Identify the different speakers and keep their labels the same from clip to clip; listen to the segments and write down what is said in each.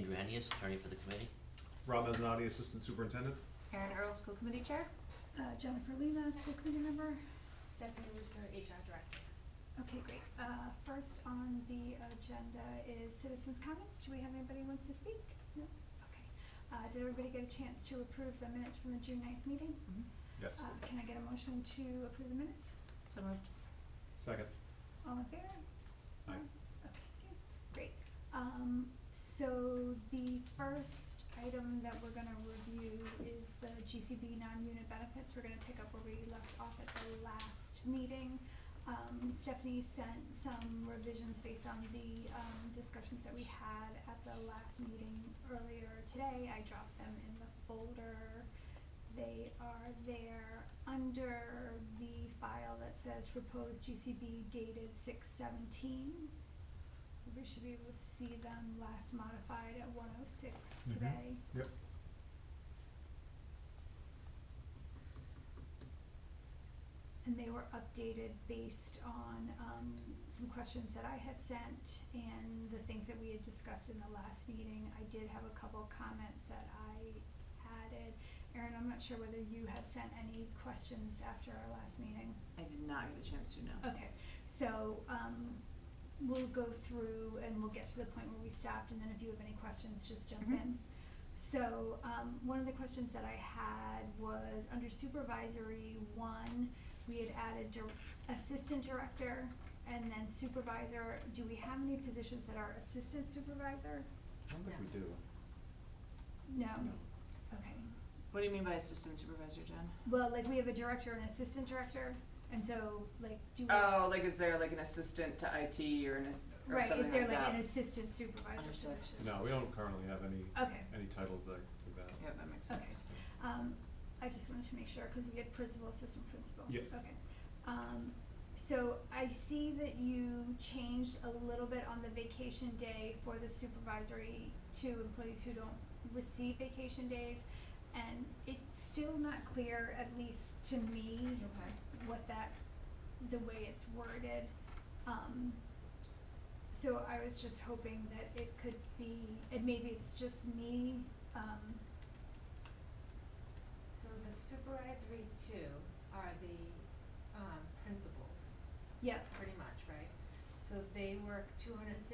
Speaker 1: Andrew Hennius, attorney for the committee.
Speaker 2: Rob Mezzanotte, assistant superintendent.
Speaker 3: Erin Earl, school committee chair.
Speaker 4: Jennifer Lima, school committee member.
Speaker 5: Stephanie Russo, HR director.
Speaker 4: Okay, great. First on the agenda is citizens' comments. Do we have anybody who wants to speak? No? Okay. Did everybody get a chance to approve the minutes from the June 9th meeting?
Speaker 2: Yes.
Speaker 4: Can I get a motion to approve the minutes?
Speaker 3: So moved.
Speaker 2: Second.
Speaker 4: All in favor?
Speaker 2: Aye.
Speaker 4: Okay, great. So the first item that we're gonna review is the GCB non-unit benefits. We're gonna pick up where we left off at the last meeting. Stephanie sent some revisions based on the discussions that we had at the last meeting earlier today. I dropped them in the folder. They are there under the file that says proposed GCB dated 6/17. We should be able to see them last modified at 1:06 today.
Speaker 2: Yep.
Speaker 4: And they were updated based on some questions that I had sent and the things that we had discussed in the last meeting. I did have a couple comments that I added. Erin, I'm not sure whether you had sent any questions after our last meeting.
Speaker 3: I did not get a chance to, no.
Speaker 4: Okay, so we'll go through and we'll get to the point where we stopped, and then if you have any questions, just jump in. So one of the questions that I had was under supervisory 1, we had added assistant director and then supervisor. Do we have any positions that are assistant supervisor?
Speaker 2: I don't think we do.
Speaker 4: No? Okay.
Speaker 3: What do you mean by assistant supervisor, Jen?
Speaker 4: Well, like we have a director and assistant director, and so like do we
Speaker 3: Oh, like is there like an assistant to IT or or
Speaker 4: right,
Speaker 3: something
Speaker 4: is there
Speaker 3: like
Speaker 4: like
Speaker 3: that?
Speaker 4: an assistant supervisor
Speaker 3: Understood.
Speaker 4: position?
Speaker 2: No, we don't currently have any
Speaker 4: Okay.
Speaker 2: titles like that.
Speaker 3: Yeah, that makes sense.
Speaker 4: Okay. I just wanted to make sure, because we had principal, assistant principal.
Speaker 2: Yeah.
Speaker 4: Okay. So I see that you changed a little bit on the vacation day for the supervisory to employees who don't receive vacation days. And it's still not clear, at least to me, what the way it's worded. So I was just hoping that it could be, and maybe it's just me,
Speaker 5: So the supervisory 2 are the principals,
Speaker 4: yeah,
Speaker 5: pretty much, right? So they work 215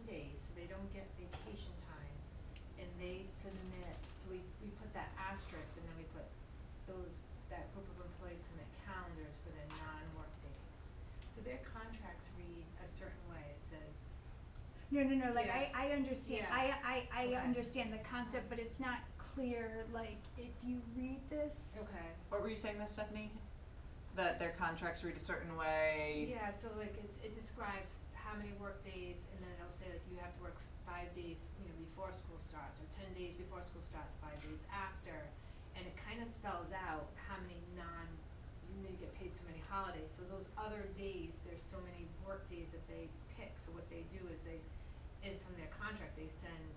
Speaker 5: days, so they don't get vacation time, and they submit, so we put that asterisk, and then we put that group of employees submit calendars for their non-work days. So their contracts read a certain way. It says,
Speaker 4: no, like
Speaker 5: Yeah.
Speaker 4: I understand,
Speaker 5: Yeah.
Speaker 4: I
Speaker 5: Okay.
Speaker 4: understand the concept, but it's not clear, like, if you read this.
Speaker 5: okay.
Speaker 3: What were you saying there, Stephanie? That their contracts read a certain way?
Speaker 5: Yeah, so like it describes how many work days, and then it'll say like you have to work 5 days, before school starts, or 10 days before school starts, 5 days after, and it kind of spells out how many you get paid so many holidays. So those other days, there's so many work days that they pick. So what they do is from their contract, they send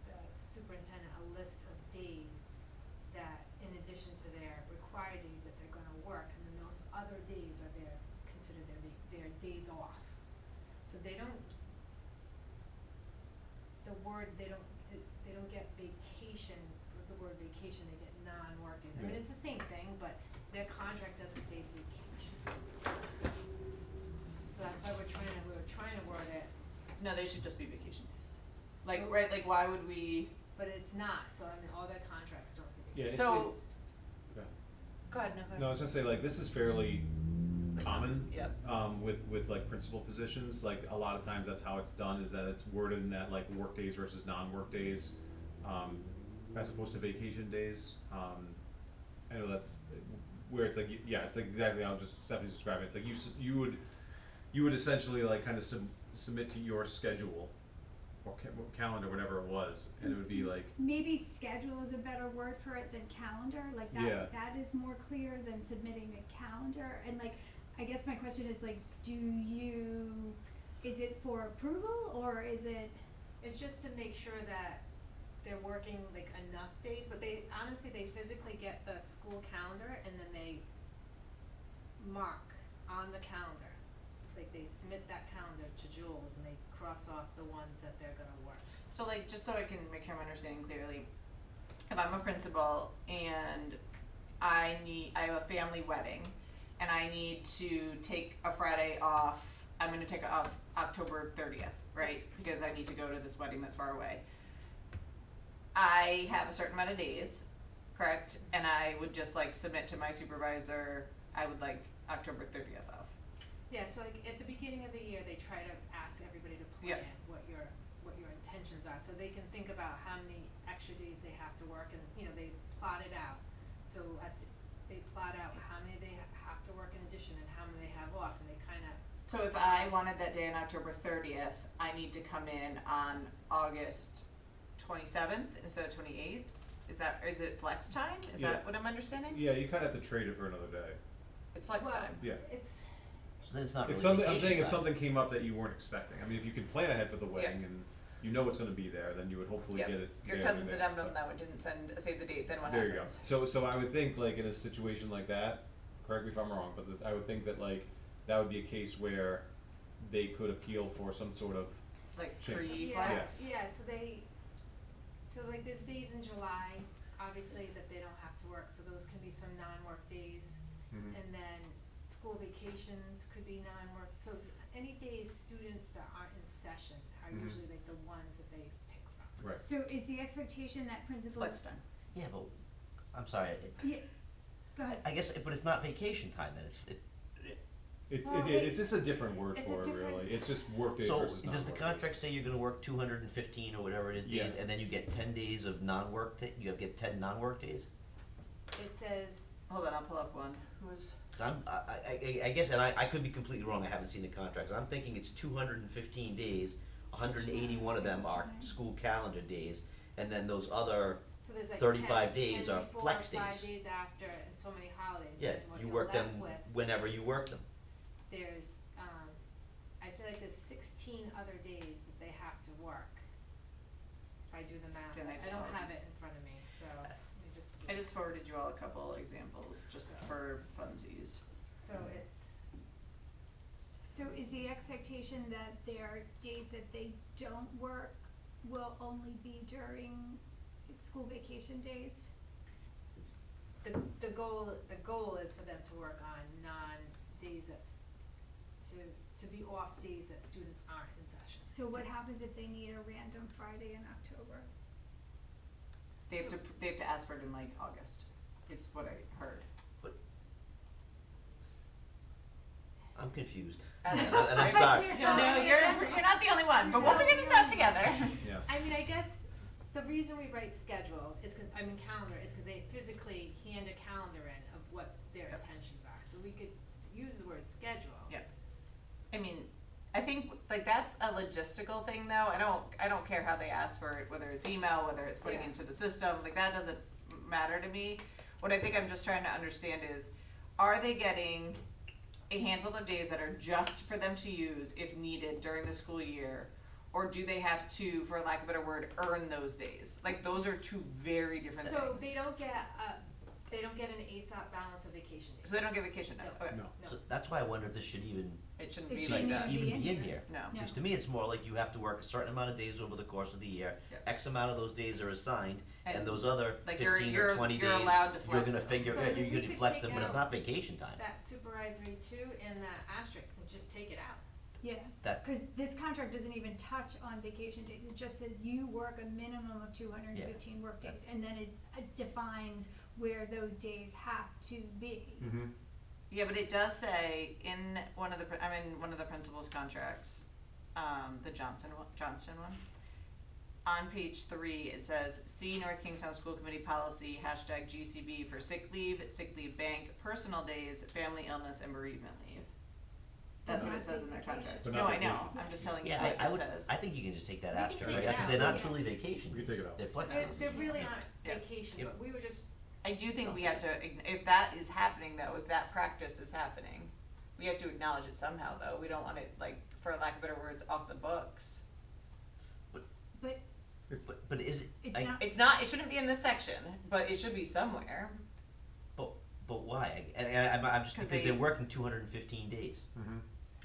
Speaker 5: the superintendent a list of days that, in addition to their required days that they're going to work, and then those other days are considered their days off. So they don't get vacation with the word vacation. They get non-work days. I mean, it's the same thing, but their contract doesn't say vacation. So that's why we were trying to word it,
Speaker 3: No, they should just be vacation days. Like, right, like why would we?
Speaker 5: but it's not. So I mean, all their contracts don't say
Speaker 2: Yeah,
Speaker 5: vacation.
Speaker 3: So,
Speaker 2: Yeah.
Speaker 3: go ahead, no, go ahead.
Speaker 2: No, I was gonna say, like, this is fairly common.
Speaker 3: Yep.
Speaker 2: With like principal positions, like a lot of times that's how it's done, is that it's worded in that like work days versus non-work days, as opposed to vacation days. I know that's where it's like, yeah, it's like exactly how just Stephanie's describing it. It's like you would essentially like kind of submit to your schedule or calendar, whatever it was, and it would be like,
Speaker 4: Maybe schedule is a better word for it than calendar, like that,
Speaker 2: Yeah.
Speaker 4: that is more clear than submitting a calendar. And like, I guess my question is like, is it for approval, or is it?
Speaker 5: It's just to make sure that they're working like enough days, but they physically get the school calendar and then they mark on the calendar. Like they submit that calendar to Jules and they cross off the ones that they're gonna work.
Speaker 3: So like, just so I can make sure I'm understanding clearly, if I'm a principal and I have a family wedding and I need to take a Friday off, I'm gonna take off October 30th, right? Because I need to go to this wedding that's far away. I have a certain amount of days, correct? And I would just like submit to my supervisor, I would like October 30th off.
Speaker 5: Yeah, so like at the beginning of the year, they try to ask everybody to plan what your intentions are, so they can think about how many extra days they have to work, and they plot it out. So they plot out how many they have to work in addition and how many they have off, and they kind of.
Speaker 3: So if I wanted that day on October 30th, I need to come in on August 27th instead of 28th? Is it flex time? Is that
Speaker 2: Yes.
Speaker 3: what I'm understanding?
Speaker 2: Yeah, you kinda have to trade it for another day.
Speaker 3: It's flex
Speaker 5: Well,
Speaker 3: time.
Speaker 2: Yeah.
Speaker 5: It's,
Speaker 1: So then it's not
Speaker 2: If
Speaker 1: really
Speaker 2: something, I'm
Speaker 1: vacation
Speaker 2: saying if
Speaker 1: time.
Speaker 2: something came up that you weren't expecting, I mean, if you can plan ahead for the wedding and you know it's gonna be there, then you would hopefully get it.
Speaker 3: Your
Speaker 2: get it in
Speaker 3: cousin's
Speaker 2: advance,
Speaker 3: addendum
Speaker 2: but-
Speaker 3: that didn't save the date, then what
Speaker 2: There you go.
Speaker 3: happens?
Speaker 2: So I would think like in a situation like that, correct me if I'm wrong, but I would think that like that would be a case where they could appeal for some sort of,
Speaker 3: Like
Speaker 2: Change.
Speaker 3: pre-flex?
Speaker 5: yeah, so like there's days in July, obviously, that they don't have to work, so those can be some non-work days.
Speaker 2: Mhm.
Speaker 5: And then school vacations could be non-work, so any days students that aren't in session are
Speaker 2: Mhm.
Speaker 5: usually like the ones that they pick from.
Speaker 2: right.
Speaker 4: So is the expectation that
Speaker 3: It's
Speaker 4: principals?
Speaker 3: flex time.
Speaker 1: Yeah, but, I'm sorry,
Speaker 4: Yeah, go ahead.
Speaker 1: I guess, but it's not vacation time then,
Speaker 5: Well,
Speaker 2: It's just a different word
Speaker 5: it's
Speaker 2: for
Speaker 5: a
Speaker 2: it,
Speaker 5: different-
Speaker 2: really. It's just work days
Speaker 1: so
Speaker 2: versus non-work
Speaker 1: does the
Speaker 2: days.
Speaker 1: contract say you're gonna work 215 or whatever it is days,
Speaker 2: Yeah.
Speaker 1: and then you get 10 days of non-work, you get 10 non-work days?
Speaker 5: It says,
Speaker 3: Hold on, I'll pull up one. Who's,
Speaker 1: So I guess, and I could be completely wrong, I haven't seen the contracts, I'm thinking it's 215 days, 181 of them are school calendar days, and then those other,
Speaker 5: so there's like
Speaker 1: 35
Speaker 5: 10
Speaker 1: days
Speaker 5: 10
Speaker 1: are
Speaker 5: before,
Speaker 1: flex
Speaker 5: 5
Speaker 1: days.
Speaker 5: days after, and so many holidays,
Speaker 1: yeah,
Speaker 5: and what
Speaker 1: you
Speaker 5: you're
Speaker 1: work
Speaker 5: left
Speaker 1: them
Speaker 5: with
Speaker 1: whenever
Speaker 5: is-
Speaker 1: you work them.
Speaker 5: There's, I feel like there's 16 other days that they have to work. If I do the math,
Speaker 3: Can I
Speaker 5: I don't
Speaker 3: just-
Speaker 5: have it in front of me, so let me just.
Speaker 3: I just forwarded you all a couple examples, just for funsies.
Speaker 5: So it's,
Speaker 4: So is the expectation that their days that they don't work will only be during school vacation days?
Speaker 5: the goal is for them to work on non-days to be off days that students aren't in session.
Speaker 4: So what happens if they need a random Friday in October?
Speaker 3: They have to ask for it in like August. It's what I heard.
Speaker 1: I'm confused,
Speaker 3: And
Speaker 1: and I'm sorry.
Speaker 3: No, you're not the only one, but we'll figure this out together.
Speaker 2: Yeah.
Speaker 5: I mean, I guess the reason we write schedule is calendar is because they physically hand a calendar in of what their
Speaker 3: Yep.
Speaker 5: intentions are, so we could use the word schedule.
Speaker 3: Yep. I mean, I think like that's a logistical thing though. I don't care how they ask for it, whether it's email, whether it's putting
Speaker 5: Yeah.
Speaker 3: into the system, like that doesn't matter to me. What I think I'm just trying to understand is, are they getting a handful of days that are just for them to use if needed during the school year? Or do they have to, for lack of a better word, earn those days? Like those are two very different
Speaker 5: So
Speaker 3: things.
Speaker 5: they don't get an ASAP balance of vacation days.
Speaker 3: So they don't get vacation now,
Speaker 5: No.
Speaker 3: okay.
Speaker 2: No.
Speaker 1: So that's why I wonder if this should even,
Speaker 3: It shouldn't
Speaker 4: It
Speaker 3: be
Speaker 4: shouldn't
Speaker 3: like that.
Speaker 4: even
Speaker 1: be in here.
Speaker 3: No.
Speaker 4: No.
Speaker 1: Because to me, it's more like you have to work a certain amount of days over the course of the year.
Speaker 3: Yep.
Speaker 1: X amount of those days are assigned, and
Speaker 3: And,
Speaker 1: those other
Speaker 3: like,
Speaker 1: 15
Speaker 3: you're
Speaker 1: or 20
Speaker 3: you're
Speaker 1: days,
Speaker 3: allowed to
Speaker 1: you're
Speaker 3: flex
Speaker 1: gonna
Speaker 3: them.
Speaker 1: figure,
Speaker 5: So
Speaker 1: you're
Speaker 5: then we
Speaker 1: gonna
Speaker 5: could
Speaker 1: flex
Speaker 5: take
Speaker 1: them, but it's
Speaker 5: out
Speaker 1: not vacation time.
Speaker 5: That supervisory two and that asterisk, and just take it out.
Speaker 4: Yeah,
Speaker 1: That-
Speaker 4: cause this contract doesn't even touch on vacation days, it just says you work a minimum of 215 work days, and then it defines where those days have to be.
Speaker 2: Mm-hmm.
Speaker 3: Yeah, but it does say in one of the, I'm in one of the principal's contracts, the Johnston one. On page 3, it says, see North Kingstown School Committee policy, #GCB for sick leave bank, personal days, family illness, and bereavement leave. That's what it says in their contract.
Speaker 2: But
Speaker 3: No,
Speaker 2: not
Speaker 3: I know,
Speaker 2: vacation.
Speaker 3: I'm just telling you
Speaker 1: Yeah,
Speaker 3: what
Speaker 1: I
Speaker 3: it
Speaker 1: would,
Speaker 3: says.
Speaker 1: I think you can just take that
Speaker 5: We can
Speaker 1: asterisk,
Speaker 5: take
Speaker 1: right,
Speaker 5: it
Speaker 1: because
Speaker 5: out,
Speaker 1: they're not
Speaker 5: yeah.
Speaker 1: truly vacation
Speaker 2: We
Speaker 1: days,
Speaker 2: can take it out.
Speaker 1: they're flex
Speaker 5: They're,
Speaker 1: days.
Speaker 5: they're really not
Speaker 3: Yeah.
Speaker 5: vacation,
Speaker 1: Yep.
Speaker 5: but we were just,
Speaker 3: I do think we have to, if that is happening though, if that practice is happening, we have to acknowledge it somehow though. We don't want it, like, for lack of better words, off the books.
Speaker 4: But
Speaker 1: But is it,
Speaker 4: it's
Speaker 1: I,
Speaker 4: not,
Speaker 3: It's not, it shouldn't be in this section, but it should be somewhere.
Speaker 1: but why? And I'm just,
Speaker 3: 'Cause
Speaker 1: because
Speaker 3: they-
Speaker 1: they're working 215 days.
Speaker 2: Mm-hmm.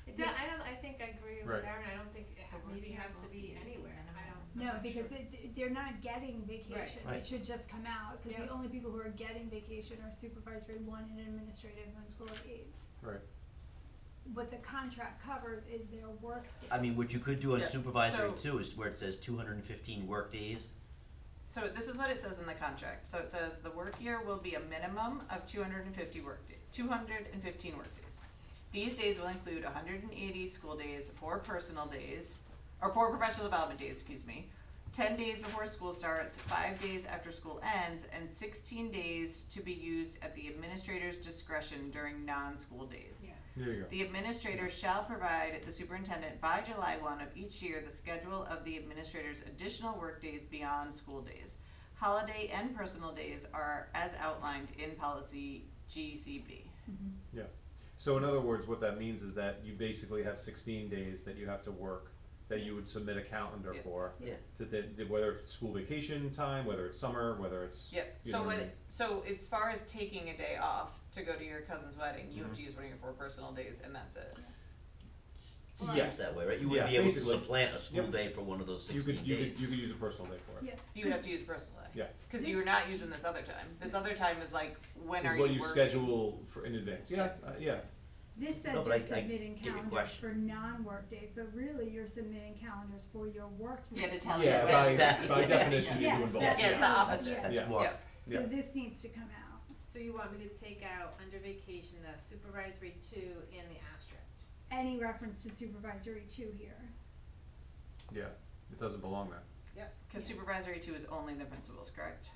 Speaker 5: I think I agree with
Speaker 2: Right.
Speaker 5: Erin, I don't think it
Speaker 3: The
Speaker 5: maybe
Speaker 3: working
Speaker 5: has to
Speaker 3: will
Speaker 5: be
Speaker 3: be
Speaker 5: anywhere, I
Speaker 3: minimum.
Speaker 5: don't.
Speaker 4: No,
Speaker 5: not
Speaker 4: because
Speaker 5: sure.
Speaker 4: they're not getting vacation,
Speaker 1: Right.
Speaker 4: it should just come out, cause the
Speaker 5: Yeah.
Speaker 4: only people who are getting vacation are supervisory one and administrative employees.
Speaker 2: Right.
Speaker 4: What the contract covers is their work days.
Speaker 1: I mean, what you could do on
Speaker 3: Yeah,
Speaker 1: supervisory
Speaker 3: so-
Speaker 1: too is where it says 215 work days.
Speaker 3: So this is what it says in the contract. So it says the work year will be a minimum of 215 work days. These days will include 180 school days, 4 personal days, or 4 professional development days, 10 days before school starts, 5 days after school ends, and 16 days to be used at the administrator's discretion during non-school days.
Speaker 5: Yeah.
Speaker 2: There you go.
Speaker 3: The administrator shall provide the superintendent by July 1 of each year the schedule of the administrator's additional workdays beyond school days. Holiday and personal days are as outlined in policy GCB.
Speaker 2: Yeah. So in other words, what that means is that you basically have 16 days that you have to work, that you would submit a calendar
Speaker 3: Yeah.
Speaker 2: for,
Speaker 1: Yeah.
Speaker 2: whether it's school vacation time, whether it's summer, whether it's.
Speaker 3: Yep,
Speaker 2: you
Speaker 3: so
Speaker 2: know what I
Speaker 3: when,
Speaker 2: mean?
Speaker 3: so as far as taking a day off to go to your cousin's wedding, you have to use one of your 4 personal days and that's it.
Speaker 2: Yeah.
Speaker 1: Seems that way, right? You wouldn't
Speaker 2: Yeah,
Speaker 1: be able to
Speaker 2: basically.
Speaker 1: supplant a school
Speaker 2: Yep.
Speaker 1: day for one of those
Speaker 2: You
Speaker 1: 16
Speaker 2: could,
Speaker 1: days.
Speaker 2: you could use a personal day for it.
Speaker 4: Yeah.
Speaker 3: You would have to use personal day.
Speaker 2: Yeah.
Speaker 3: Cause you are not using this other time. This other time is like, when are
Speaker 2: Is
Speaker 3: you
Speaker 2: what
Speaker 3: working?
Speaker 2: you schedule for in advance. Yeah, yeah.
Speaker 4: This says
Speaker 1: No, but
Speaker 4: you're
Speaker 1: I
Speaker 4: submitting
Speaker 1: get your
Speaker 4: calendars
Speaker 1: question.
Speaker 4: for non-work days, but really you're submitting calendars for your work days.
Speaker 3: Yeah, to tell
Speaker 2: Yeah,
Speaker 3: you.
Speaker 2: by,
Speaker 1: That-
Speaker 2: by definition, you're
Speaker 4: Yes,
Speaker 2: doing both.
Speaker 4: that's
Speaker 3: Yeah, it's the
Speaker 4: true.
Speaker 3: opposite.
Speaker 1: That's
Speaker 2: Yeah.
Speaker 1: more.
Speaker 3: Yeah.
Speaker 2: Yeah.
Speaker 4: So this needs to come out.
Speaker 5: So you want me to take out under vacation the supervisory 2 and the asterisk?
Speaker 4: Any reference to supervisory 2 here.
Speaker 2: Yeah, it doesn't belong there.
Speaker 3: Cause supervisory 2 is only the principals, correct?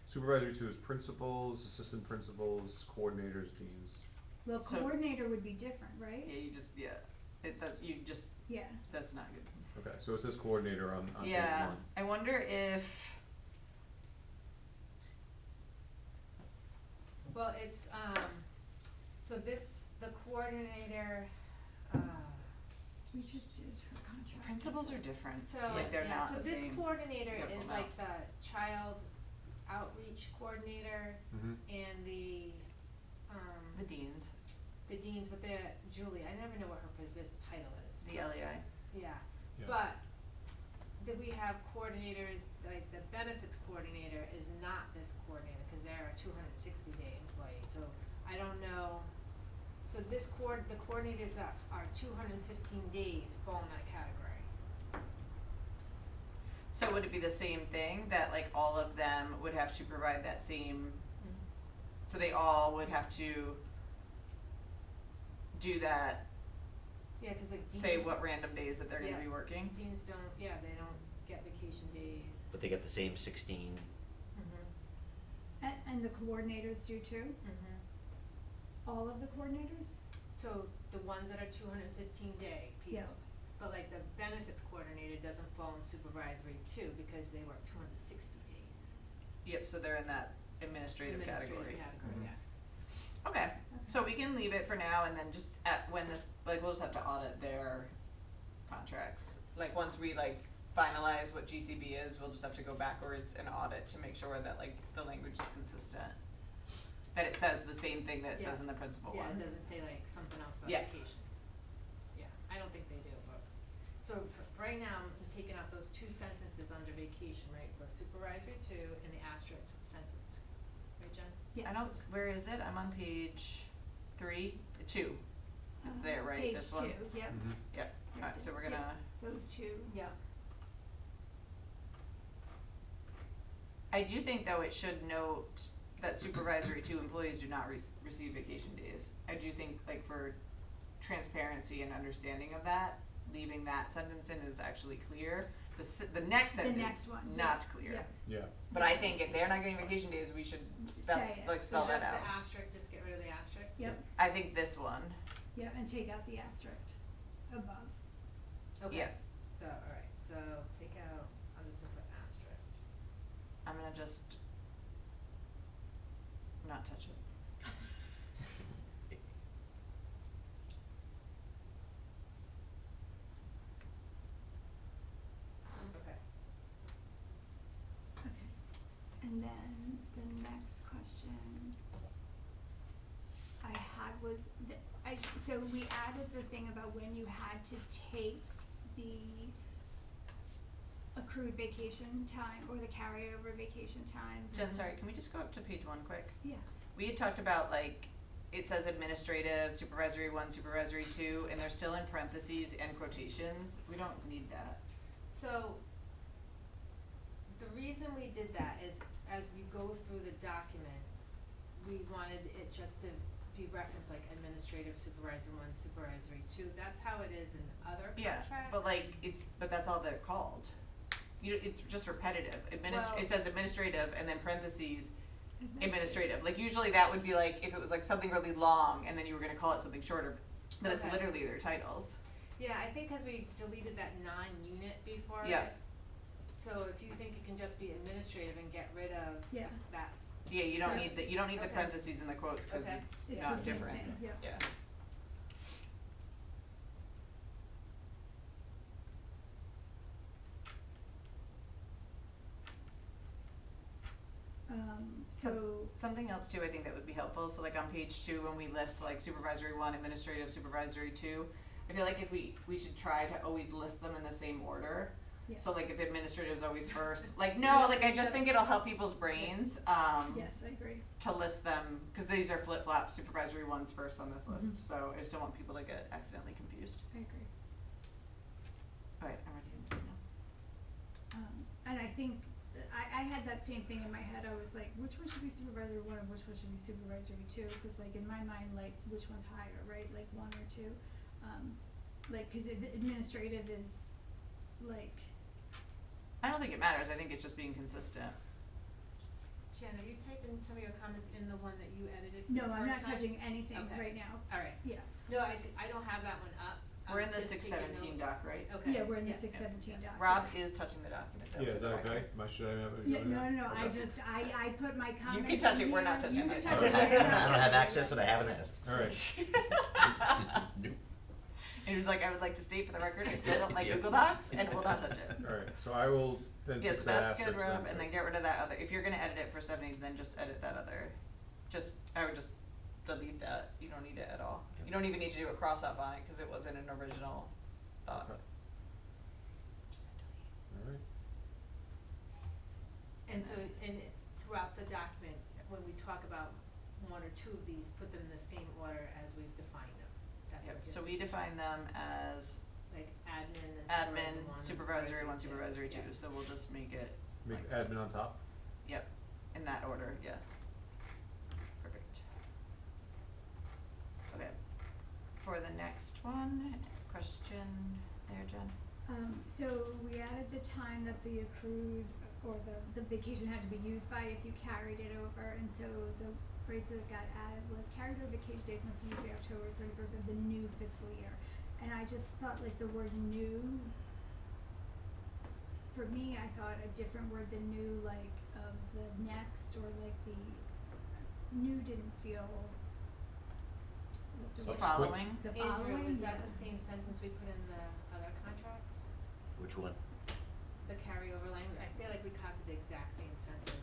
Speaker 2: Supervisory 2 is principals, assistant principals, coordinators, deans.
Speaker 4: Well,
Speaker 3: So-
Speaker 4: coordinator would be different, right?
Speaker 3: Yeah, it does,
Speaker 4: Yeah.
Speaker 3: that's not good.
Speaker 2: Okay, so it says coordinator on page
Speaker 3: Yeah,
Speaker 2: 1.
Speaker 3: I wonder if,
Speaker 5: Well, it's, so this, the coordinator,
Speaker 4: We just did her contract.
Speaker 3: principals are different,
Speaker 5: so,
Speaker 3: like they're
Speaker 5: yeah,
Speaker 3: not
Speaker 5: so
Speaker 3: the
Speaker 5: this
Speaker 3: same.
Speaker 5: coordinator
Speaker 3: Yeah,
Speaker 5: is
Speaker 3: pull 'em
Speaker 5: like the child outreach coordinator
Speaker 2: Mm-hmm.
Speaker 5: and the
Speaker 3: The deans,
Speaker 5: deans, but they're, Julie, I never know what her title is.
Speaker 3: the LEI.
Speaker 5: Yeah,
Speaker 2: Yeah.
Speaker 5: but that we have coordinators, like the benefits coordinator is not this coordinator, cause they're a 260-day employee, so I don't know. So this the coordinators that are 215 days fall in that category.
Speaker 3: So would it be the same thing, that like all of them would have to provide that same, so they all would have to do that,
Speaker 5: Yeah, cause like deans.
Speaker 3: say what random days that they're gonna
Speaker 5: Yeah.
Speaker 3: be working?
Speaker 5: Deans don't, yeah, they don't get vacation days.
Speaker 1: But they get the same 16.
Speaker 4: And the coordinators do too? All of the coordinators?
Speaker 5: So the ones that are 215-day people.
Speaker 4: Yeah.
Speaker 5: But like the benefits coordinator doesn't fall in supervisory too, because they work 260 days.
Speaker 3: Yep, so they're in that administrative category.
Speaker 2: Mhm.
Speaker 5: Yes.
Speaker 3: Okay, so we can leave it for now and then just when this, like, we'll just have to audit their contracts. Like, once we like finalize what GCB is, we'll just have to go backwards and audit to make sure that like the language is consistent. That it says the same thing that it says
Speaker 5: Yeah.
Speaker 3: in the principal
Speaker 5: Yeah,
Speaker 3: one.
Speaker 5: it doesn't say like something else about
Speaker 3: Yeah.
Speaker 5: vacation. Yeah, I don't think they do, but, so right now, I'm taking out those 2 sentences under vacation, right, for supervisory 2 and the asterisk sentence, right, Jen?
Speaker 4: Yes.
Speaker 3: I don't, where is it? I'm on page 2. It's there, right? This one?
Speaker 4: Page 2, yep.
Speaker 2: Mm-hmm.
Speaker 3: Yep, alright, so we're gonna,
Speaker 4: Those 2.
Speaker 5: Yeah.
Speaker 3: I do think though it should note that supervisory 2 employees do not receive vacation days. I do think like for transparency and understanding of that, leaving that sentence in is actually clear. The next
Speaker 4: The
Speaker 3: sentence,
Speaker 4: next one, yeah.
Speaker 3: not clear.
Speaker 4: Yep.
Speaker 2: Yeah.
Speaker 3: But I think if they're not getting vacation days, we should
Speaker 4: Say it.
Speaker 3: spell that out.
Speaker 5: So just the asterisk, just get rid of the asterisk?
Speaker 4: Yep,
Speaker 3: I think this one,
Speaker 4: yep, and take out the asterisk above.
Speaker 5: Okay.
Speaker 3: Yeah.
Speaker 5: So, alright, so take out, I'm just gonna put asterisk.
Speaker 3: I'm gonna just not touch it.
Speaker 5: Okay.
Speaker 4: Okay. And then the next question I had was, so we added the thing about when you had to take the accrued vacation time or the carryover vacation time.
Speaker 3: Jen, sorry, can we just go up to page 1 quick?
Speaker 4: Yeah.
Speaker 3: We had talked about like, it says administrative, supervisory 1, supervisory 2, and they're still in parentheses and quotations. We don't need that.
Speaker 5: So, the reason we did that is, as you go through the document, we wanted it just to be referenced like administrative supervisor 1, supervisory 2, that's how it is in other contracts.
Speaker 3: Yeah, but like, but that's all they're called. It's just repetitive.
Speaker 5: Well-
Speaker 3: It says administrative and then parentheses, administrative. Like usually that would be like, if it was like something really long and then you were gonna call it something shorter, but it's
Speaker 5: Okay.
Speaker 3: literally their titles.
Speaker 5: Yeah, I think cause we deleted that non-unit before it.
Speaker 3: Yeah.
Speaker 5: So if you think it can just be administrative and get rid of
Speaker 4: Yeah.
Speaker 5: that,
Speaker 3: Yeah, you don't
Speaker 5: So-
Speaker 3: need the
Speaker 5: Okay.
Speaker 3: parentheses and the quotes, cause
Speaker 5: Okay.
Speaker 3: it's
Speaker 4: It's
Speaker 3: not
Speaker 4: the same
Speaker 3: different.
Speaker 4: thing, yeah.
Speaker 3: Yeah.
Speaker 4: So,
Speaker 3: Something else too, I think that would be helpful, so like on page 2, when we list like supervisory 1, administrative, supervisory 2, I feel like if we should try to always list them in the same order.
Speaker 4: yes.
Speaker 3: So like if administrative is always first, like no, like I just think it'll help people's brains,
Speaker 4: Yes, I agree.
Speaker 3: to list them, cause these are flip-flop, supervisory 1's first on this list,
Speaker 4: Mhm.
Speaker 3: so I just don't want people to get accidentally confused.
Speaker 4: I agree.
Speaker 3: Alright, I'm ready to now.
Speaker 4: And I think, I had that same thing in my head, I was like, which one should be supervisory 1 and which one should be supervisory 2? Cause like in my mind, like, which one's higher, right, like 1 or 2? Like, cause administrative is, like,
Speaker 3: I don't think it matters, I think it's just being consistent.
Speaker 5: Jen, are you typing some of your comments in the one that you edited for
Speaker 4: no,
Speaker 5: the
Speaker 4: I'm not
Speaker 5: first time?
Speaker 4: touching anything
Speaker 5: Okay.
Speaker 4: right now,
Speaker 5: Alright,
Speaker 4: yeah.
Speaker 5: no, I don't have that one up.
Speaker 3: We're in the
Speaker 5: just taking
Speaker 3: 617
Speaker 5: notes.
Speaker 3: doc, right?
Speaker 5: Okay.
Speaker 4: Yeah, we're in the
Speaker 5: Yeah.
Speaker 4: 617 doc.
Speaker 3: Rob is touching the document though,
Speaker 2: Yeah,
Speaker 3: for
Speaker 2: is
Speaker 3: the
Speaker 2: that
Speaker 3: record.
Speaker 2: okay? Should I have it?
Speaker 4: Yeah, no, I
Speaker 2: Okay.
Speaker 4: just, I put my comments
Speaker 3: can touch
Speaker 4: in
Speaker 3: it, we're not
Speaker 4: here.
Speaker 3: touching
Speaker 4: You
Speaker 3: it.
Speaker 4: can touch
Speaker 1: I
Speaker 4: it.
Speaker 1: don't
Speaker 4: Yeah.
Speaker 1: have access and I haven't asked.
Speaker 2: Alright,
Speaker 1: Nope.
Speaker 3: And he was like, I would like to state for the record, I still don't like
Speaker 1: Yep.
Speaker 3: Google Docs and will not touch it.
Speaker 2: alright, so I will then
Speaker 3: Yes,
Speaker 2: fix
Speaker 3: so
Speaker 2: that
Speaker 3: that's
Speaker 2: asterisk
Speaker 3: good, Rob,
Speaker 2: then.
Speaker 3: and then get rid of that other, if you're gonna edit it for 70, then just edit that other, I would just delete that, you don't need it at all. You don't even need to do a cross off on it, cause it wasn't an original thought.
Speaker 2: Okay.
Speaker 3: Just hit delete.
Speaker 2: Alright,
Speaker 5: And so, throughout the document, when we talk about 1 or 2 of these, put them in the same order as we've defined them. That's
Speaker 3: Yep,
Speaker 5: what gives
Speaker 3: so
Speaker 5: it
Speaker 3: we
Speaker 5: to-
Speaker 3: define them as
Speaker 5: like admin and
Speaker 3: admin,
Speaker 5: supervisory 1,
Speaker 3: supervisory 1, supervisory 2,
Speaker 5: Yeah.
Speaker 3: so we'll just make it,
Speaker 2: make
Speaker 3: like,
Speaker 2: admin on top?
Speaker 3: yep, in that order, yeah. Perfect. Okay, for the next one, question there, Jen?
Speaker 4: So we added the time that the accrued or the vacation had to be used by if you carried it over, and so the phrase that got added was carried over vacation days must be used by October 31st of the new fiscal year. And I just thought like the word new, for me, I thought a different word than new, like of the next, or like the new didn't feel like the
Speaker 3: The
Speaker 4: word-
Speaker 2: Subsequent.
Speaker 3: following,
Speaker 4: The following,
Speaker 5: Andrew, is that
Speaker 4: yeah.
Speaker 5: the same sentence we put in the other contract?
Speaker 1: Which one?
Speaker 5: The carryover language, I feel like we copied the exact same sentence.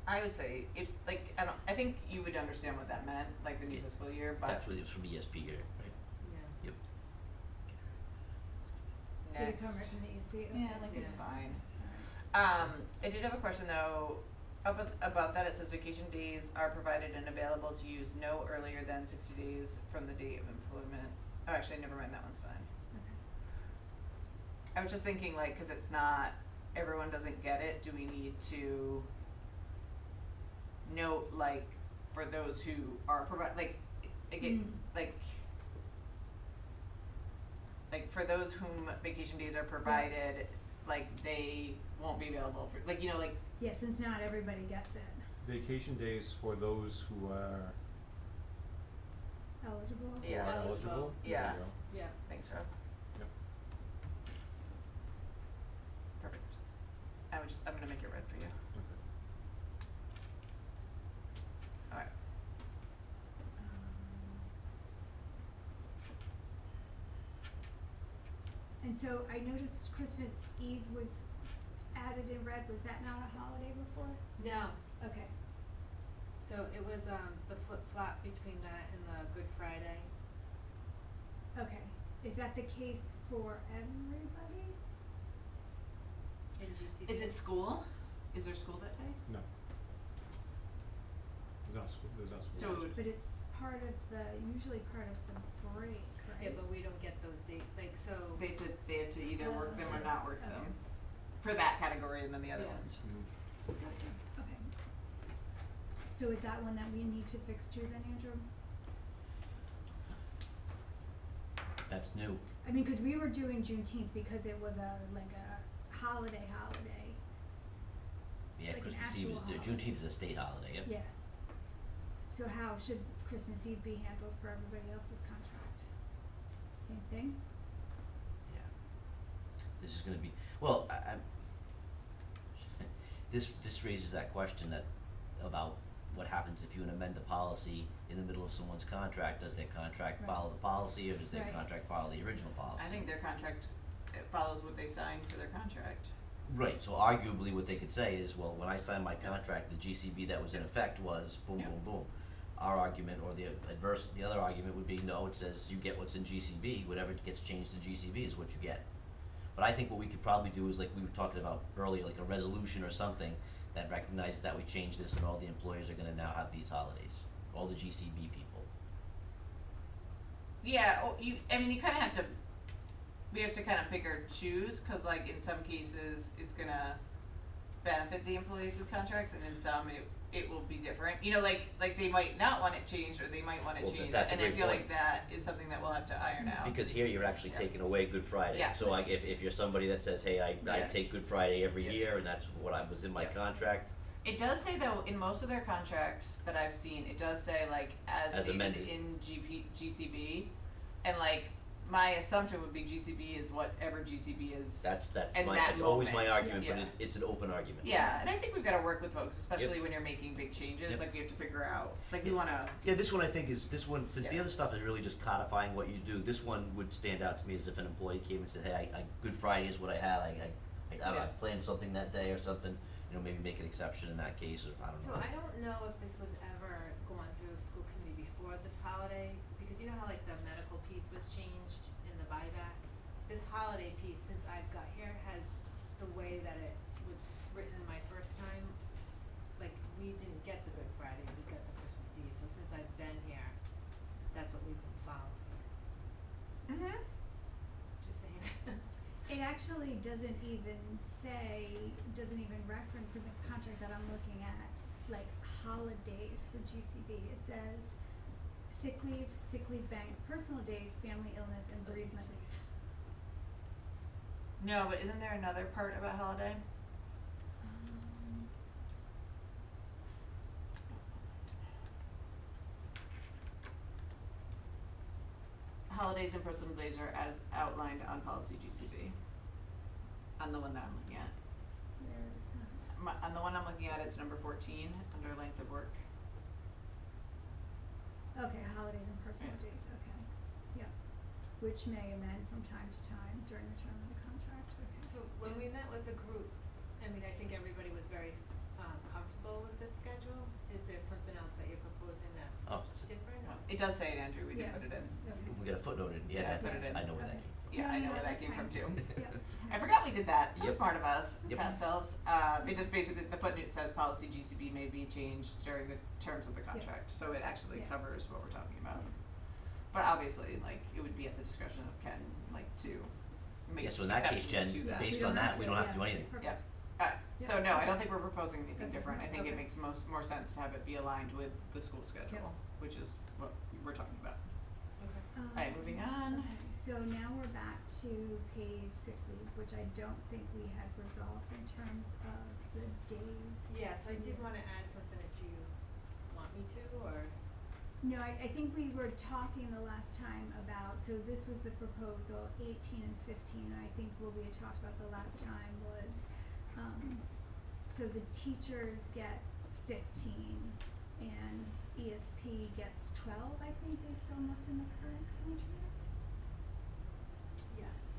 Speaker 3: I would say, if, like, I think you would understand what that meant, like the new
Speaker 1: Yeah.
Speaker 3: fiscal year, but
Speaker 1: That's what it was from ESP here, right?
Speaker 5: Yeah.
Speaker 1: Yep.
Speaker 4: Did it come
Speaker 3: next.
Speaker 4: right from the ESP?
Speaker 3: Yeah,
Speaker 4: Okay.
Speaker 3: like it's
Speaker 5: Yeah.
Speaker 3: fine.
Speaker 4: Alright.
Speaker 3: I did have a question though, above that it says vacation days are provided and available to use no earlier than 60 days from the date of employment. Oh, actually, never mind, that one's fine.
Speaker 4: Okay.
Speaker 3: I was just thinking like, cause it's not, everyone doesn't get it, do we need to note like, for those who are like, again, like for those whom vacation days are provided, like they won't be available for, like, you know, like,
Speaker 4: Yeah, since not everybody gets it.
Speaker 2: Vacation days for those who are
Speaker 4: Eligible?
Speaker 3: Yeah.
Speaker 2: eligible? There
Speaker 3: Yeah.
Speaker 2: you go.
Speaker 5: Yeah.
Speaker 3: thanks, Rob.
Speaker 2: Yep.
Speaker 3: Perfect. I'm gonna make it red for you.
Speaker 2: Okay.
Speaker 3: Alright.
Speaker 4: And so I noticed Christmas Eve was added in red, was that not a holiday before?
Speaker 5: No,
Speaker 4: Okay,
Speaker 5: so it was, the flip-flop between that and the Good Friday.
Speaker 4: okay, is that the case for everybody?
Speaker 5: GCB?
Speaker 3: Is it school? Is there school that day?
Speaker 2: No. There's not school.
Speaker 3: So,
Speaker 4: But it's usually part of the break, right?
Speaker 5: Yeah, but we don't get those dates, like, so.
Speaker 3: they have to either work them or
Speaker 2: Okay.
Speaker 3: not work them.
Speaker 4: Okay.
Speaker 3: For that category and then the other
Speaker 5: Yeah.
Speaker 3: ones.
Speaker 2: Mhm.
Speaker 4: Gotcha, okay. So is that one that we need to fix too then, Andrew?
Speaker 1: That's new.
Speaker 4: I mean, 'cause we were doing Juneteenth because it was a holiday.
Speaker 1: Yeah,
Speaker 4: Like an
Speaker 1: Christmas Eve is,
Speaker 4: actual
Speaker 1: Juneteenth is a state holiday, yep.
Speaker 4: Yeah. So how should Christmas Eve be handled for everybody else's contract? Same thing?
Speaker 1: Yeah. This is gonna be, well, this raises that question that, about what happens if you amend the policy in the middle of someone's contract, does their contract
Speaker 4: Right.
Speaker 1: follow the policy, or does their
Speaker 4: Right.
Speaker 1: contract follow the original policy?
Speaker 3: I think their contract, it follows what they signed for their contract.
Speaker 1: Right, so arguably what they could say is, well, when I signed my contract, the GCB that was in effect was boom,
Speaker 3: Yeah.
Speaker 1: boom, boom. Our argument, or the other argument would be, no, it says you get what's in GCB, whatever gets changed to GCB is what you get. But I think what we could probably do is, like we were talking about earlier, like a resolution or something that recognizes that we changed this and all the employers are gonna now have these holidays, all the GCB people.
Speaker 3: Yeah, you kinda have to, we have to kinda pick or choose, cause like in some cases, it's gonna benefit the employees with contracts, and in some, it will be different. You know, like they might not want it changed, or they might want it
Speaker 1: Well,
Speaker 3: changed,
Speaker 1: that's a
Speaker 3: and I
Speaker 1: great
Speaker 3: feel
Speaker 1: point.
Speaker 3: like that is something that we'll have to iron out.
Speaker 1: Because here you're actually
Speaker 3: Yeah.
Speaker 1: taking away Good Friday.
Speaker 3: Yeah.
Speaker 1: So like if you're somebody that says, hey, I
Speaker 3: Yeah.
Speaker 1: take Good Friday every
Speaker 3: Yeah.
Speaker 1: year and that's what I was in my
Speaker 3: Yeah.
Speaker 1: contract,
Speaker 3: It does say though, in most of their contracts that I've seen, it does say like as
Speaker 1: As
Speaker 3: stated
Speaker 1: amended.
Speaker 3: in GCB, and like my assumption would be GCB is whatever GCB is.
Speaker 1: that's
Speaker 3: In
Speaker 1: my,
Speaker 3: that
Speaker 1: that's always my
Speaker 3: moment,
Speaker 1: argument, but
Speaker 3: yeah.
Speaker 1: it's an open argument.
Speaker 3: Yeah, and I think we've got to work with folks, especially
Speaker 1: Yep.
Speaker 3: when you're making big changes.
Speaker 1: Yep.
Speaker 3: Like we have to figure out, like we
Speaker 1: Yeah.
Speaker 3: want to.
Speaker 1: Yeah, this one I think is, since the
Speaker 3: Yeah.
Speaker 1: other stuff is really just codifying what you do, this one would stand out to me as if an employee came and said, hey, Good Friday is what I had, I
Speaker 3: Yeah.
Speaker 1: planned something that day or something, you know, maybe make an exception in that case, or I don't
Speaker 5: So
Speaker 1: know.
Speaker 5: I don't know if this was ever gone through school committee before this holiday, because you know how like the medical piece was changed in the buyback? This holiday piece, since I've got here, has the way that it was written my first time, like we didn't get the Good Friday, we got the Christmas Eve, so since I've been here, that's what we've been following.
Speaker 3: Mm-hmm.
Speaker 5: Just saying.
Speaker 4: It actually doesn't even reference in the contract that I'm looking at, like holidays for GCB. It says sick leave bank, personal days, family illness, and bereavement leave.
Speaker 3: No, but isn't there another part about holiday? Holidays and personal days are as outlined on policy GCB. On the one that I'm looking at.
Speaker 4: Where is that?
Speaker 3: On the one I'm looking at, it's number 14 under length of work.
Speaker 4: Okay, holidays and personal
Speaker 3: Right.
Speaker 4: days, okay, yep. Which may amend from time to time during the term of the contract, okay.
Speaker 5: So when we met with the group, I mean, I think everybody was very comfortable with this schedule. Is there something else that you're proposing that's
Speaker 1: Oh,
Speaker 5: different? Or?
Speaker 3: It does say it, Andrew, we did
Speaker 4: Yeah.
Speaker 3: put it in.
Speaker 4: Okay.
Speaker 1: We got a footnote in,
Speaker 3: Yeah,
Speaker 1: that,
Speaker 3: put it in.
Speaker 1: I know where that
Speaker 4: Okay.
Speaker 1: came from.
Speaker 3: Yeah, I know
Speaker 4: No,
Speaker 3: where that
Speaker 4: that's
Speaker 3: came from
Speaker 4: fine.
Speaker 3: too.
Speaker 4: Yep.
Speaker 3: I forgot we did that. So
Speaker 1: Yep.
Speaker 3: smart of us,
Speaker 1: Yep.
Speaker 3: past selves. It just basically, the footnote says policy GCB may be changed during the terms of the contract, so it actually
Speaker 4: Yeah.
Speaker 3: covers what we're talking about. But obviously, like, it would be at the discretion of Ken, like, to make
Speaker 1: Yeah, so in that case,
Speaker 3: exceptions
Speaker 1: Jen,
Speaker 3: to that.
Speaker 1: based
Speaker 4: We
Speaker 1: on
Speaker 4: don't
Speaker 1: that,
Speaker 4: have
Speaker 1: we
Speaker 4: to,
Speaker 1: don't have to do
Speaker 4: yeah.
Speaker 1: anything.
Speaker 4: Perfect.
Speaker 3: Yep. So
Speaker 4: Yeah,
Speaker 3: no, I
Speaker 4: okay.
Speaker 3: don't think we're proposing anything
Speaker 4: Okay.
Speaker 3: different. I think it
Speaker 4: Okay.
Speaker 3: makes more sense to have it be aligned with the school schedule, which is what we're talking about.
Speaker 5: Okay.
Speaker 3: Alright, moving on.
Speaker 4: Okay, so now we're back to paid sick leave, which I don't think we had resolved in terms of the days.
Speaker 5: Yeah, so I did wanna add something if you want me to, or?
Speaker 4: No, I think we were talking the last time about, so this was the proposal, 18 and 15, and I think what we had talked about the last time was, so the teachers get 15 and ESP gets 12, I think, based on what's in the current contract.
Speaker 5: Yes.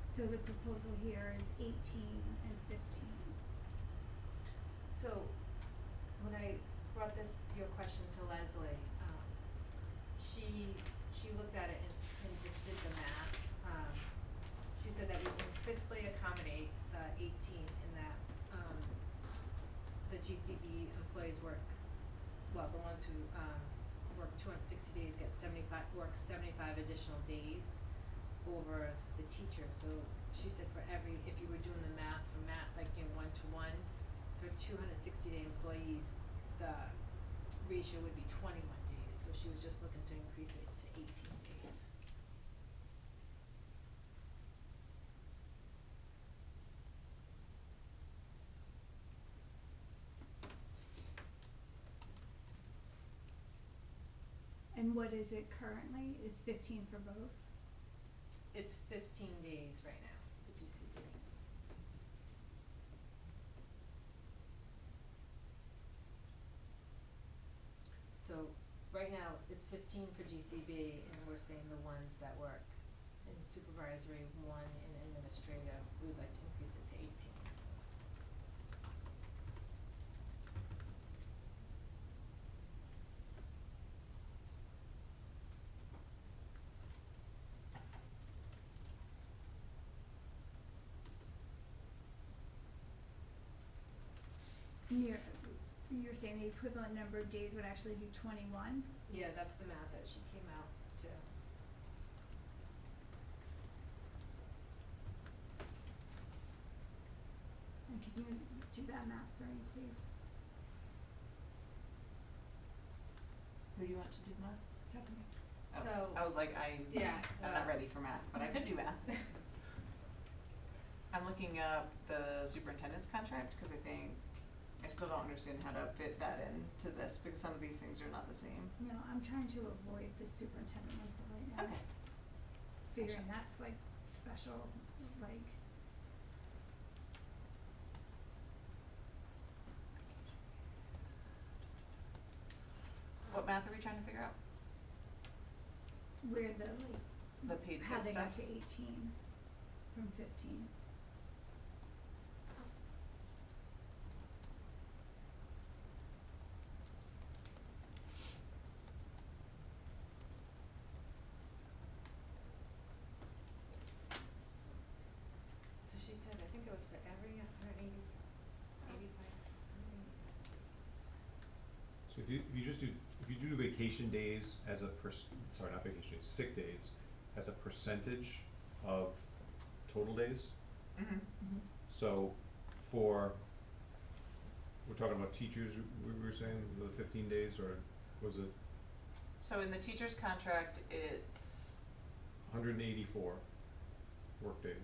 Speaker 4: So the proposal here is 18 and 15.
Speaker 5: So, when I brought your question to Leslie, she looked at it and just did the math. She said that we can fiscally accommodate the 18 GCB employees work, well, the ones who, work 260 days get 75 additional days over the teacher. So she said if you were doing the math for like in 1-to-1, for 260-day employees, the ratio would be 21 days. So she was just looking to increase it to 18 days.
Speaker 4: And what is it currently? It's 15 for both?
Speaker 5: It's 15 days right now for GCB. So right now it's 15 for GCB, and we're saying the ones that work in supervisory, 1 in administrative, we'd like to increase it to 18.
Speaker 4: And you're saying the equivalent number of days would actually be 21?
Speaker 5: Yeah, that's the math that she came out to.
Speaker 4: And can you do that math for me, please?
Speaker 3: Who do you want to do the math?
Speaker 4: Stephanie.
Speaker 3: Oh,
Speaker 5: So,
Speaker 3: I was like, I'm not ready for math, but I could do math. I'm looking up the superintendent's contract, cause I think, I still don't understand how to fit that into this, because some of these things are not the same.
Speaker 4: No, I'm trying to avoid the superintendent one for right now.
Speaker 3: Okay.
Speaker 4: Figuring that's like special, like.
Speaker 3: What math are we trying to figure out?
Speaker 4: Where the like,
Speaker 3: The paid
Speaker 4: how
Speaker 3: sick
Speaker 4: they got
Speaker 3: stuff?
Speaker 4: to 18 from 15.
Speaker 5: so she said, I think it was for every 185 days.
Speaker 2: So if you do vacation days as a not vacation days, sick days, as a percentage of total days.
Speaker 3: Mm-hmm.
Speaker 2: So we're talking about teachers, we were saying, the 15 days, or was it
Speaker 3: So in the teacher's contract, it's
Speaker 2: 184 work days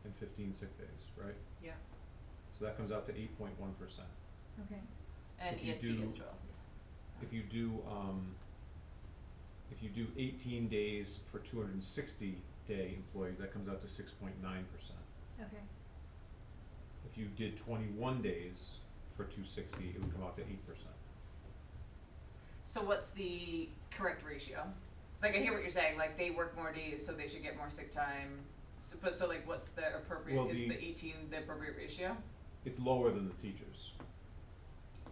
Speaker 2: and 15 sick days, right?
Speaker 5: Yeah.
Speaker 2: So that comes out to 8.1%.
Speaker 4: Okay.
Speaker 3: and
Speaker 2: If you
Speaker 3: ESP is
Speaker 2: do-
Speaker 3: 12.
Speaker 2: If you do 18 days for 260 day employees, that comes out to 6.9%.
Speaker 4: Okay.
Speaker 2: If you did 21 days for 260, it would come out to 8%.
Speaker 3: So what's the correct ratio? Like, I hear what you're saying, like, they work more days, so they should get more sick time. So like, what's the appropriate,
Speaker 2: Well,
Speaker 3: is
Speaker 2: the-
Speaker 3: the 18 the appropriate ratio?
Speaker 2: It's lower than the teachers.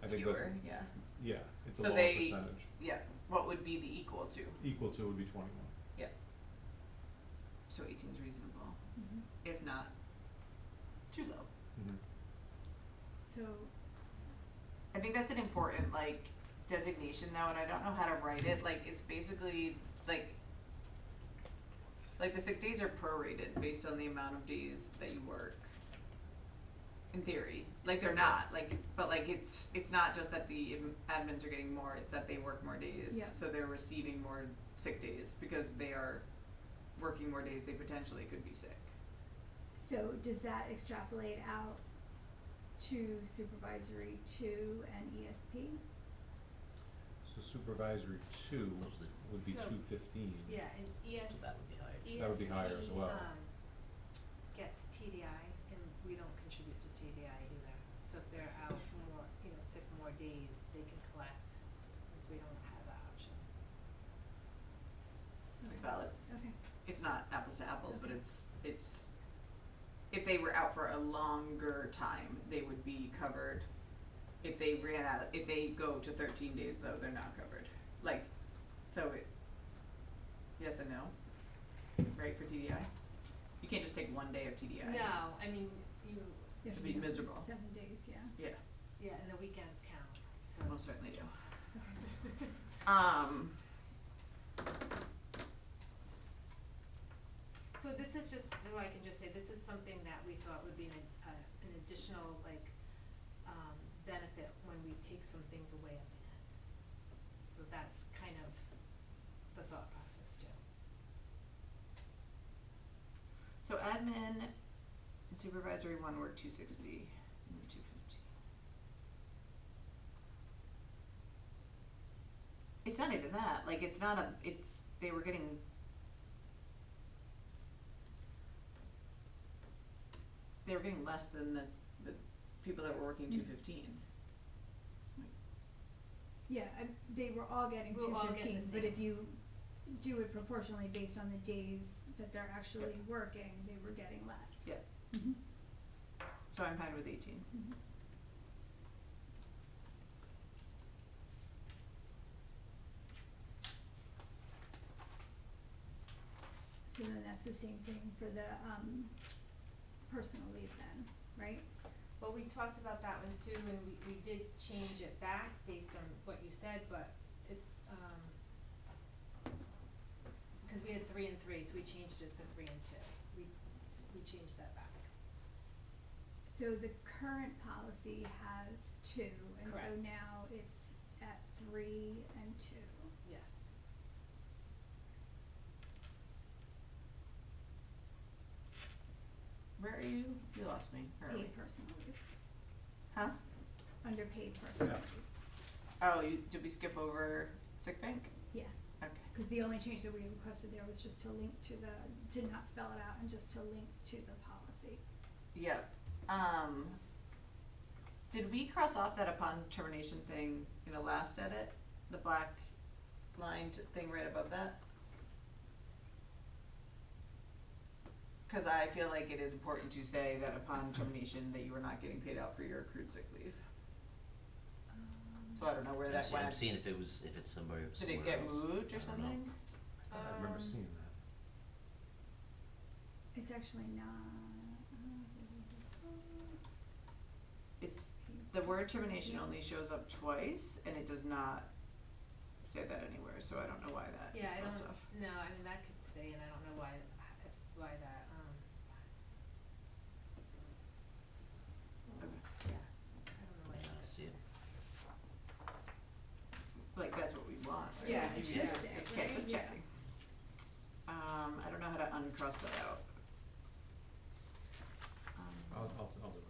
Speaker 2: I think
Speaker 3: Fewer, yeah.
Speaker 2: yeah, it's a
Speaker 3: So
Speaker 2: lower
Speaker 3: they-
Speaker 2: percentage.
Speaker 3: Yeah, what would be the equal to?
Speaker 2: Equal to would be 21.
Speaker 3: So 18 is reasonable,
Speaker 4: Mm-hmm.
Speaker 3: if not too low.
Speaker 2: Mm-hmm.
Speaker 4: So,
Speaker 3: I think that's an important, like, designation though, and I don't know how to write it, like, it's basically, like the sick days are prorated based on the amount of days that you work. In theory, like, they're not, like, but like, it's not just that the admins are getting more, it's that they work more days.
Speaker 4: Yeah.
Speaker 3: So they're receiving more sick days, because they are working more days, they potentially could be sick.
Speaker 4: so does that extrapolate out to supervisory 2 and ESP?
Speaker 2: So supervisory 2
Speaker 1: Those are the-
Speaker 2: would be
Speaker 5: So-
Speaker 2: 215.
Speaker 5: Yeah, and
Speaker 1: So that would be higher.
Speaker 2: That would be higher as well.
Speaker 5: Gets TDI, and we don't contribute to TDI either. So if they're out more, sick more days, they can collect, because we don't have that option.
Speaker 3: It's valid.
Speaker 4: Okay.
Speaker 3: It's not apples to apples, but
Speaker 4: Okay.
Speaker 3: it's if they were out for a longer time, they would be covered. If they go to 13 days though, they're not covered. Like, so yes and no, right, for TDI? You can't just take one day of TDI.
Speaker 5: No, I mean,
Speaker 4: You have
Speaker 3: It'd
Speaker 4: to
Speaker 3: be
Speaker 4: do
Speaker 3: miserable.
Speaker 4: 7 days, yeah.
Speaker 3: Yeah,
Speaker 5: Yeah, and the weekends count, so.
Speaker 3: Most certainly do.
Speaker 4: Okay.
Speaker 5: So this is just, so I can just say, this is something that we thought would be an additional, like, benefit when we take some things away at the end. So that's kind of the thought process too.
Speaker 3: So admin and supervisory one work 260 and 250. It's not even that, like, it's not a, it's, they were getting. They were getting less than the people that were working 215.
Speaker 4: Yeah, they were all getting
Speaker 5: We were all getting
Speaker 4: 215,
Speaker 5: the
Speaker 4: but
Speaker 5: same.
Speaker 4: if you do it proportionally based on the days that they're actually
Speaker 3: Yep.
Speaker 4: working, they were getting less.
Speaker 3: Yeah.
Speaker 4: Mm-hmm.
Speaker 3: So I'm fine with 18.
Speaker 4: Mm-hmm. So then that's the same thing for the personal leave then, right?
Speaker 5: Well, we talked about that one too, and we did change it back based on what you said, but it's, cause we had 3 and 3, so we changed it to 3 and 2. We changed that back.
Speaker 4: So the current policy has 2, and so
Speaker 5: Correct.
Speaker 4: now it's at 3 and 2.
Speaker 5: Yes.
Speaker 3: Where are you? You lost me. Where are we?
Speaker 4: Paid personal leave,
Speaker 3: Huh?
Speaker 4: under paid personal
Speaker 2: Yeah.
Speaker 4: leave.
Speaker 3: Oh, did we skip over sick bank?
Speaker 4: Yeah,
Speaker 3: Okay.
Speaker 4: cause the only change that we requested there was just to link to to not spell it out and just to link to the policy.
Speaker 3: Yep. Did we cross off that upon termination thing in the last edit? The black lined thing right above that? Cause I feel like it is important to say that upon termination that you are not getting paid out for your accrued sick leave. So I don't know where that went.
Speaker 1: I'm seeing if it's somewhere else.
Speaker 3: Did it get moved or
Speaker 1: I don't know.
Speaker 3: something?
Speaker 2: I thought I remember seeing that.
Speaker 4: It's actually not.
Speaker 3: It's, the word termination only shows up twice and it does not say that anywhere, so I don't know why that is
Speaker 5: Yeah, I
Speaker 3: crossed
Speaker 5: don't,
Speaker 3: off.
Speaker 5: no, I mean, that could stay, and I don't know why that,
Speaker 3: Okay.
Speaker 5: yeah, I don't know why
Speaker 1: Yeah, I
Speaker 5: that.
Speaker 1: see it.
Speaker 3: Like, that's what we want, right?
Speaker 5: Yeah,
Speaker 3: You
Speaker 5: it
Speaker 3: should
Speaker 5: should
Speaker 3: stay,
Speaker 4: stay,
Speaker 3: okay,
Speaker 4: right?
Speaker 3: just
Speaker 4: Yeah.
Speaker 3: checking. I don't know how to uncross that out.
Speaker 2: I'll do it.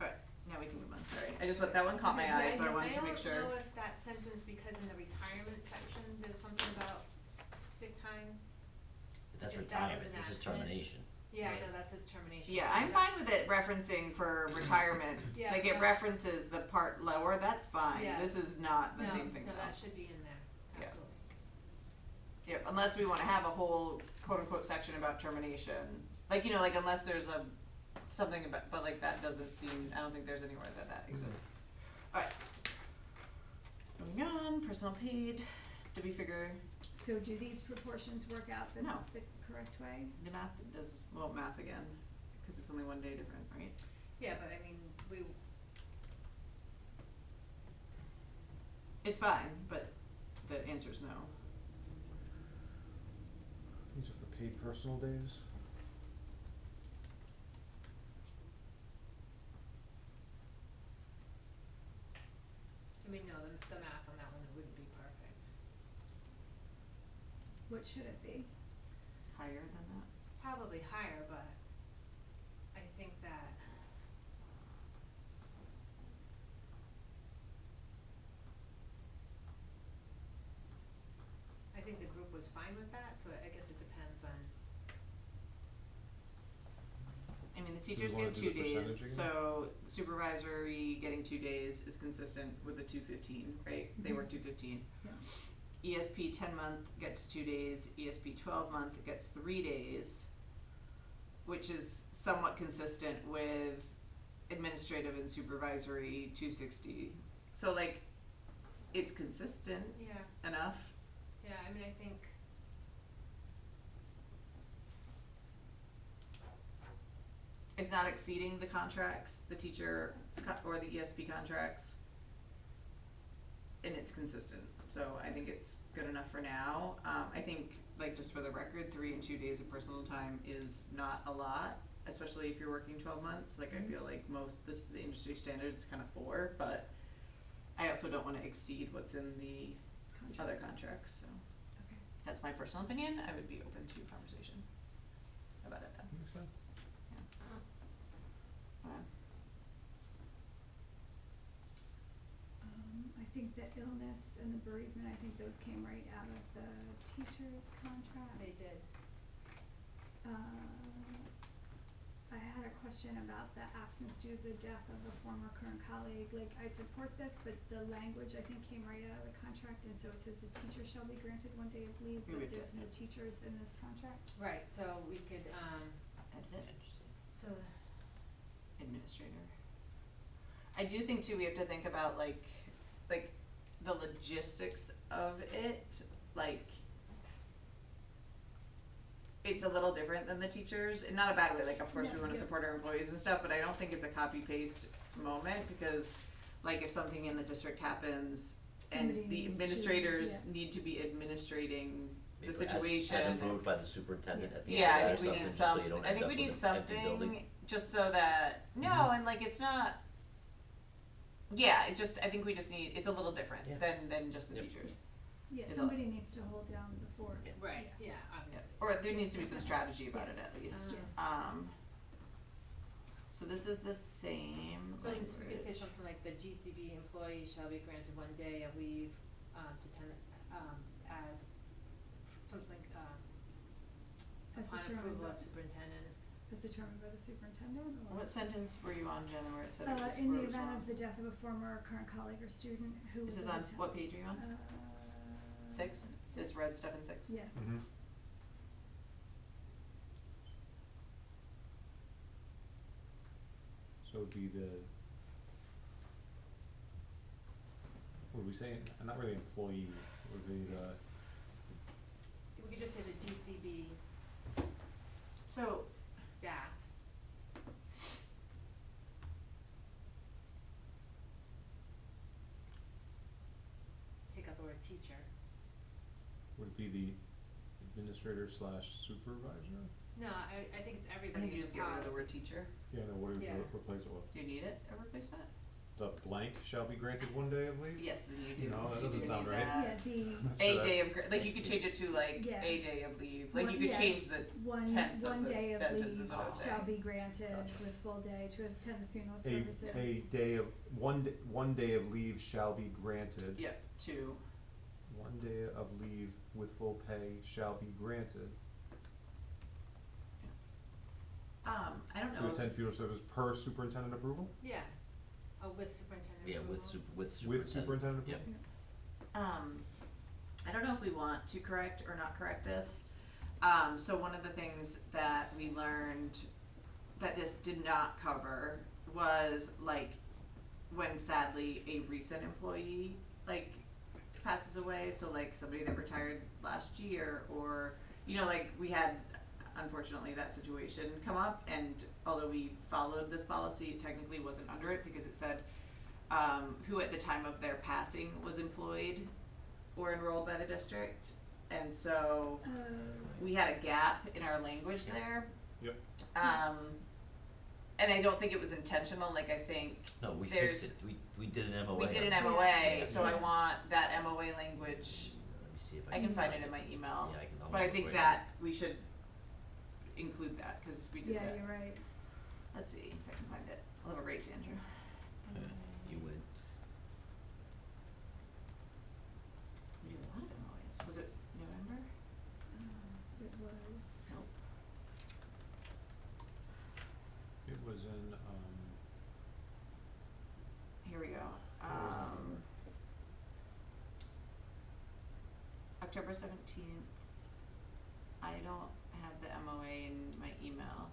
Speaker 3: Alright, now we can move on, sorry. I just, that one caught my
Speaker 5: Okay,
Speaker 3: eye,
Speaker 5: yeah,
Speaker 3: so I wanted to make
Speaker 5: I
Speaker 3: sure.
Speaker 5: don't know if that sentence, because in the retirement section, there's something about sick time.
Speaker 1: But that's
Speaker 5: If that was
Speaker 1: retirement,
Speaker 5: an
Speaker 1: this is
Speaker 5: accident.
Speaker 1: termination.
Speaker 5: Yeah, I
Speaker 2: Right.
Speaker 5: know, that says termination.
Speaker 3: Yeah,
Speaker 5: so
Speaker 3: I'm
Speaker 5: that-
Speaker 3: fine with it referencing for retirement,
Speaker 5: Yeah,
Speaker 3: like it
Speaker 5: no.
Speaker 3: references the part lower, that's fine,
Speaker 5: Yeah.
Speaker 3: this is not the
Speaker 5: No,
Speaker 3: same thing
Speaker 5: no,
Speaker 3: though.
Speaker 5: that should be in there,
Speaker 3: Yeah.
Speaker 5: absolutely.
Speaker 3: Yep, unless we wanna have a whole quote unquote section about termination, like, you know, like unless there's something about, but like that doesn't seem, I don't think there's anywhere that exists. Alright. Moving on, personal paid, did we figure,
Speaker 4: So do these proportions work out
Speaker 3: No.
Speaker 4: the correct way?
Speaker 3: the math won't math again, cause it's only one day different, right?
Speaker 5: Yeah, but I mean,
Speaker 3: It's fine, but the answer's no.
Speaker 2: These are for paid personal days.
Speaker 5: I mean, no, the math on that one wouldn't be perfect.
Speaker 4: What should it be?
Speaker 3: Higher than that?
Speaker 5: Probably higher, but I think that the group was fine with that, so I guess it depends on,
Speaker 3: I mean, the
Speaker 2: we
Speaker 3: teachers
Speaker 2: wanna
Speaker 3: get
Speaker 2: do
Speaker 3: 2
Speaker 2: the
Speaker 3: days,
Speaker 2: percentage again?
Speaker 3: so supervisory getting 2 days is consistent with the 215, right? They work 215.
Speaker 4: Yeah.
Speaker 3: ESP 10-month gets 2 days, ESP 12-month gets 3 days, which is somewhat consistent with administrative and supervisory 260. So like, it's consistent
Speaker 5: yeah,
Speaker 3: enough.
Speaker 5: yeah, I mean, I think,
Speaker 3: it's not exceeding the contracts, the teacher or the ESP contracts. And it's consistent, so I think it's good enough for now. I think, like, just for the record, 3 and 2 days of personal time is not a lot, especially if you're working 12 months. Like, I feel like the industry standard is kind of 4, but I also don't wanna exceed what's in the other contracts, so.
Speaker 4: Okay.
Speaker 3: That's my personal opinion. I would be open to conversation about it though.
Speaker 2: Makes sense.
Speaker 4: I think the illness and the bereavement, I think those came right out of the teacher's contract.
Speaker 5: They did.
Speaker 4: I had a question about the absence due to the death of a former current colleague. Like, I support this, but the language, I think, came right out of the contract, and so it says the teacher shall be granted 1 day of leave,
Speaker 3: We
Speaker 4: but
Speaker 3: would
Speaker 4: there's
Speaker 3: do-
Speaker 4: no teachers in this contract.
Speaker 5: Right, so we could, so,
Speaker 3: Administrator. I do think too, we have to think about like the logistics of it, like, it's a little different than the teachers, in not a bad way, like, of course, we
Speaker 4: Yeah,
Speaker 3: wanna
Speaker 4: yeah.
Speaker 3: support our employees and stuff, but I don't think it's a copy-paste moment, because, like, if something in the district happens, and
Speaker 4: Somebody
Speaker 3: the
Speaker 4: needs to-
Speaker 3: administrators
Speaker 4: yeah.
Speaker 3: need to be administrating the
Speaker 1: Maybe
Speaker 3: situation.
Speaker 1: As approved by the superintendent at the
Speaker 3: Yeah,
Speaker 1: end
Speaker 3: I
Speaker 1: of
Speaker 3: think
Speaker 1: that
Speaker 3: we
Speaker 1: or
Speaker 3: need
Speaker 1: something, just so you don't
Speaker 3: I
Speaker 1: end
Speaker 3: think
Speaker 1: up
Speaker 3: we
Speaker 1: with
Speaker 3: need
Speaker 1: an empty building.
Speaker 3: something, just so that, no, and like, it's not, yeah, it's just, I think we just need, it's a little different
Speaker 1: Yeah.
Speaker 3: than just the
Speaker 1: Yep.
Speaker 3: teachers.
Speaker 4: Yeah,
Speaker 3: Is
Speaker 4: somebody needs to hold down the fort.
Speaker 1: Yeah.
Speaker 5: right, yeah,
Speaker 3: Yeah.
Speaker 5: obviously.
Speaker 3: Or there needs to be some strategy about it at least. So this is the same
Speaker 5: So we could say
Speaker 3: language.
Speaker 5: something like the GCB employee shall be granted 1 day of leave, to attend, as something,
Speaker 4: As
Speaker 5: upon
Speaker 4: determined
Speaker 5: approval
Speaker 4: by,
Speaker 5: of superintendent.
Speaker 4: as determined by the superintendent, or?
Speaker 3: What sentence were you on, Jenna, where it said it was,
Speaker 4: In
Speaker 3: where
Speaker 4: the
Speaker 3: it was
Speaker 4: event
Speaker 3: wrong?
Speaker 4: of the death of a former or current colleague or student who was
Speaker 3: This is
Speaker 4: in
Speaker 3: on,
Speaker 4: the
Speaker 3: what page are you on? 6? This red stuff in 6?
Speaker 4: Yeah.
Speaker 2: Mm-hmm. So it would be what are we saying, not really employee, it would be
Speaker 5: We could just say the GCB
Speaker 3: So,
Speaker 5: staff. Take out the word teacher.
Speaker 2: would it be the administrator / supervisor?
Speaker 5: No, I think it's
Speaker 3: I
Speaker 5: everybody
Speaker 3: think
Speaker 5: in
Speaker 3: you
Speaker 5: the
Speaker 3: just get rid of the
Speaker 5: policy.
Speaker 3: word teacher.
Speaker 2: Yeah, no, what do you
Speaker 5: Yeah.
Speaker 2: replace it with?
Speaker 3: Do you need it, a replacement?
Speaker 2: The blank shall be granted 1 day of leave?
Speaker 3: Yes, then you do.
Speaker 2: No, that
Speaker 3: You
Speaker 2: doesn't
Speaker 3: do
Speaker 2: sound
Speaker 3: need
Speaker 2: right.
Speaker 3: that.
Speaker 4: Yeah, D,
Speaker 3: A
Speaker 2: So
Speaker 3: day
Speaker 2: that's-
Speaker 3: of, like, you could change it to like,
Speaker 4: Yeah.
Speaker 3: a day of leave, like,
Speaker 4: One-
Speaker 3: you could
Speaker 4: yeah,
Speaker 3: change the
Speaker 4: one
Speaker 3: tense of the
Speaker 4: day of
Speaker 3: sentence
Speaker 4: leave
Speaker 3: is what I was saying.
Speaker 4: shall be granted
Speaker 3: Gotcha.
Speaker 4: with full day to attend the funeral
Speaker 2: A
Speaker 4: services.
Speaker 2: day of, one day of leave shall be granted.
Speaker 3: Yep, to,
Speaker 2: 1 day of leave with full pay shall be granted
Speaker 3: I don't
Speaker 2: to
Speaker 3: know,
Speaker 2: attend funeral service per superintendent approval?
Speaker 5: Yeah, with superintendent
Speaker 1: Yeah,
Speaker 5: approval.
Speaker 1: with
Speaker 2: With superintendent
Speaker 1: Yep.
Speaker 2: approval?
Speaker 3: I don't know if we want to correct or not correct this. So one of the things that we learned that this did not cover was like when sadly a recent employee like passes away, so like somebody that retired last year, or you know, like we had unfortunately that situation come up, and although we followed this policy, it technically wasn't under it because it said who at the time of their passing was employed or enrolled by the district, and so we had a gap in our language there.
Speaker 2: Yep.
Speaker 3: And I don't think it was intentional, like I think
Speaker 1: No, we
Speaker 3: there's-
Speaker 1: fixed it, we did an MOA.
Speaker 3: we did an
Speaker 1: on it.
Speaker 3: MOA,
Speaker 1: Yeah.
Speaker 3: so I
Speaker 1: Yeah.
Speaker 3: want that MOA language,
Speaker 1: Let me see if
Speaker 3: I can find it in my email.
Speaker 1: Yeah, I'll
Speaker 3: But I
Speaker 1: look
Speaker 3: think
Speaker 1: for it.
Speaker 3: that we should include that, cause we did
Speaker 4: Yeah,
Speaker 3: that.
Speaker 4: you're right.
Speaker 3: Let's see if I can find it. I'll have a race, Andrew.
Speaker 1: Yeah, you would.
Speaker 3: We did a lot of MOAs. Was it November?
Speaker 4: It was,
Speaker 3: Nope.
Speaker 2: It was in,
Speaker 3: Here we go.
Speaker 2: was November.
Speaker 3: October 17th. I don't have the MOA in my email.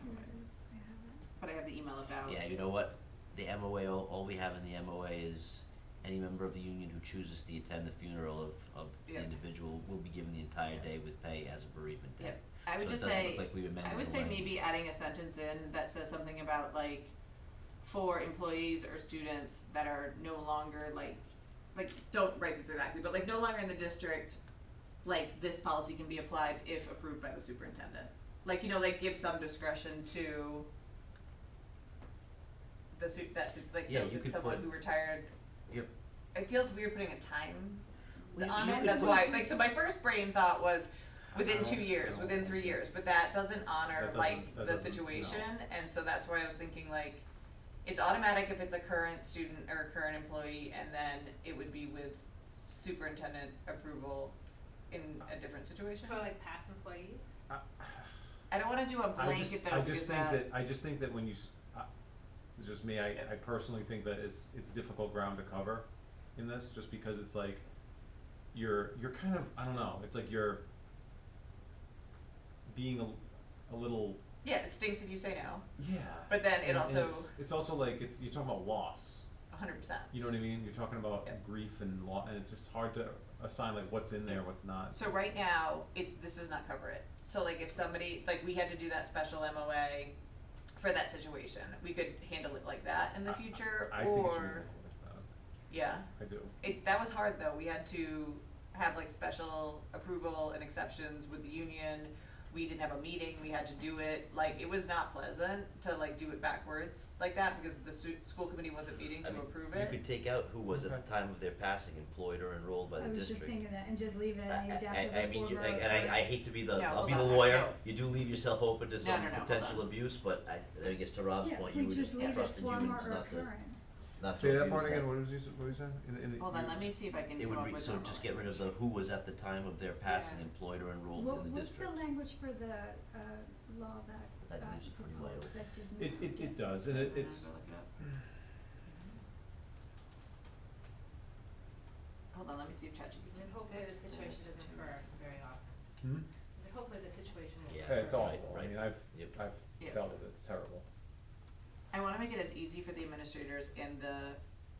Speaker 4: here it is, I have it.
Speaker 3: But I have the email about.
Speaker 1: Yeah, you know what? The MOA, all we have in the MOA is any member of the union who chooses to attend the funeral of the
Speaker 3: Yep.
Speaker 1: individual will be given the entire day with pay as a bereavement day.
Speaker 3: Yep. I would
Speaker 1: So
Speaker 3: just
Speaker 1: it doesn't
Speaker 3: say,
Speaker 1: look like we've amended
Speaker 3: I would
Speaker 1: the
Speaker 3: say
Speaker 1: language.
Speaker 3: maybe adding a sentence in that says something about like, for employees or students that are no longer like, don't write this exactly, but like no longer in the district, like this policy can be applied if approved by the superintendent. Like, you know, like give some discretion to the like,
Speaker 1: Yeah,
Speaker 3: so
Speaker 1: you could
Speaker 3: someone
Speaker 1: put-
Speaker 3: who retired,
Speaker 1: Yep.
Speaker 3: it feels weird putting a time
Speaker 1: You-
Speaker 3: on
Speaker 1: you
Speaker 3: it,
Speaker 1: could
Speaker 3: that's
Speaker 1: put-
Speaker 3: why, like, so my first brain thought was within
Speaker 2: I don't-
Speaker 3: 2 years,
Speaker 2: I don't-
Speaker 3: within 3 years, but that doesn't honor
Speaker 2: That
Speaker 3: like
Speaker 2: doesn't- that
Speaker 3: the
Speaker 2: doesn't-
Speaker 3: situation, and so that's why I was thinking like, it's automatic if it's a current student or a current employee, and then it would be with superintendent approval in a different situation.
Speaker 5: For like past employees?
Speaker 3: I don't wanna do a
Speaker 2: I
Speaker 3: blanket
Speaker 2: just,
Speaker 3: though,
Speaker 2: I
Speaker 3: because
Speaker 2: just think that, I just think that when you, it's just me, I personally think that it's difficult ground to cover in this, just because it's like, you're kind of, I don't know, it's like you're being a little,
Speaker 3: yeah, it stinks if you say no,
Speaker 2: yeah.
Speaker 3: but then it
Speaker 2: And
Speaker 3: also,
Speaker 2: it's also like, you're talking about loss,
Speaker 3: 100%.
Speaker 2: you know what I mean? You're talking about
Speaker 3: Yep.
Speaker 2: grief and and it's just hard to assign like what's in there, what's not.
Speaker 3: So right now, this does not cover it. So like if somebody, like we had to do that special MOA for that situation, we could handle it like that in the future,
Speaker 2: I think it should be
Speaker 3: or,
Speaker 2: handled like that.
Speaker 3: yeah.
Speaker 2: I do.
Speaker 3: That was hard though, we had to have like special approval and exceptions with the union, we didn't have a meeting, we had to do it, like, it was not pleasant to like do it backwards like that, because the school committee wasn't meeting to
Speaker 1: I mean,
Speaker 3: approve
Speaker 1: You
Speaker 3: it.
Speaker 1: could take out who was at
Speaker 2: Okay.
Speaker 1: the time of their passing employed or enrolled by the
Speaker 4: I was
Speaker 1: district.
Speaker 4: just thinking that, and just leave it and maybe after
Speaker 1: I
Speaker 4: the
Speaker 1: mean,
Speaker 4: former.
Speaker 1: I hate to be the,
Speaker 3: No,
Speaker 1: I'll
Speaker 3: hold
Speaker 1: be the
Speaker 3: on,
Speaker 1: lawyer,
Speaker 3: no.
Speaker 1: you do leave yourself open to some
Speaker 3: No, hold
Speaker 1: potential
Speaker 3: on.
Speaker 1: abuse, but I guess to Rob's
Speaker 4: Yeah,
Speaker 1: point,
Speaker 4: we
Speaker 1: you would
Speaker 4: just
Speaker 1: just
Speaker 4: leave it
Speaker 1: trust the
Speaker 4: former
Speaker 1: unions
Speaker 4: or
Speaker 1: not to,
Speaker 4: current.
Speaker 1: not to
Speaker 2: Say that
Speaker 1: abuse
Speaker 2: part
Speaker 1: that.
Speaker 2: again, what was you saying? In the,
Speaker 3: Hold on, let me see if I can
Speaker 1: It
Speaker 3: come
Speaker 1: would
Speaker 3: up
Speaker 1: read,
Speaker 3: with
Speaker 1: so
Speaker 3: normal
Speaker 1: just get rid of
Speaker 3: language.
Speaker 1: the who was at the time of their passing
Speaker 3: Yeah.
Speaker 1: employed or enrolled
Speaker 4: What,
Speaker 1: in the
Speaker 4: what's the
Speaker 1: district.
Speaker 4: language for the, law that
Speaker 1: That
Speaker 4: got
Speaker 1: leaves it pretty wide
Speaker 4: proposed
Speaker 1: open.
Speaker 4: that didn't?
Speaker 2: It does, and it's,
Speaker 3: Go look it up. Hold on, let me see if ChatGPT.
Speaker 5: And hopefully the
Speaker 3: fixed
Speaker 5: situation
Speaker 3: this
Speaker 5: doesn't
Speaker 3: too.
Speaker 5: occur very often.
Speaker 2: hmm?
Speaker 5: So hopefully the situation won't
Speaker 1: Yeah.
Speaker 5: occur.
Speaker 2: Yeah, it's
Speaker 1: Right,
Speaker 2: awful, I
Speaker 1: right.
Speaker 2: mean,
Speaker 1: Yep.
Speaker 2: I've
Speaker 3: Yeah.
Speaker 2: dealt with it, it's terrible.
Speaker 3: I wanna make it as easy for the administrators and the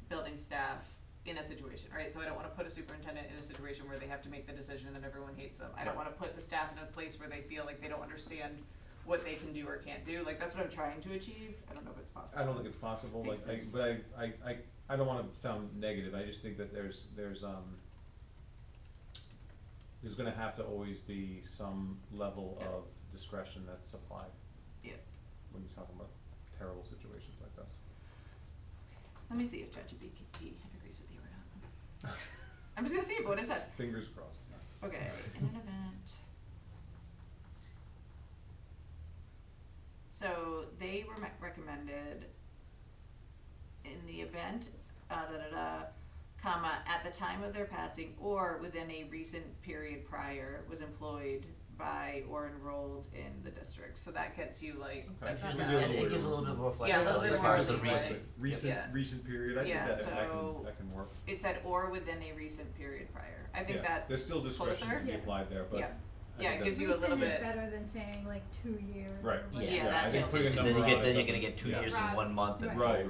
Speaker 3: building staff in a situation, right? So I don't wanna put a superintendent in a situation where they have to make the decision and then everyone hates them. I don't
Speaker 2: Right.
Speaker 3: wanna put the staff in a place where they feel like they don't understand what they can do or can't do. Like, that's what I'm trying to achieve. I don't know if it's possible.
Speaker 2: I don't think it's possible, like,
Speaker 3: Fix this.
Speaker 2: but I don't wanna sound negative, I just think that there's gonna have to always be some level
Speaker 3: Yeah.
Speaker 2: of discretion that's applied.
Speaker 3: Yeah.
Speaker 2: When you're talking about terrible situations like this.
Speaker 3: Let me see if ChatGPT agrees with you or not. I'm just gonna see what it said.
Speaker 2: Fingers crossed.
Speaker 3: Okay, in an event. So they recommended in the event, comma, at the time of their passing or within a recent period prior was employed by or enrolled in the district. So that gets you like,
Speaker 2: Okay.
Speaker 3: that's not
Speaker 2: Gives
Speaker 3: bad.
Speaker 2: you a
Speaker 1: And
Speaker 2: little
Speaker 1: it gives a little bit more
Speaker 3: Yeah, a little
Speaker 1: flexibility
Speaker 3: bit
Speaker 1: as
Speaker 3: more
Speaker 1: far as the
Speaker 3: leeway.
Speaker 1: recent.
Speaker 3: Yeah.
Speaker 2: Recent period, I think
Speaker 3: Yeah, so-
Speaker 2: that can work.
Speaker 3: It said or within a recent period prior. I think
Speaker 2: Yeah,
Speaker 3: that's
Speaker 2: there's still discretion
Speaker 3: closer.
Speaker 2: to be
Speaker 4: Yeah.
Speaker 2: applied there, but
Speaker 3: Yeah.
Speaker 2: I
Speaker 3: Yeah,
Speaker 2: think
Speaker 3: it gives
Speaker 2: that's-
Speaker 3: you a little
Speaker 4: Recent is
Speaker 3: bit-
Speaker 4: better than saying like 2 years or
Speaker 2: Right.
Speaker 4: whatever.
Speaker 3: Yeah, that
Speaker 2: I think
Speaker 3: feels
Speaker 2: putting a
Speaker 3: good.
Speaker 2: number
Speaker 1: Then you
Speaker 2: on
Speaker 1: get,
Speaker 2: it
Speaker 1: then you're
Speaker 2: doesn't-
Speaker 1: gonna get 2
Speaker 2: yeah.
Speaker 1: years in
Speaker 5: Right.
Speaker 1: 1 month and.
Speaker 2: Right.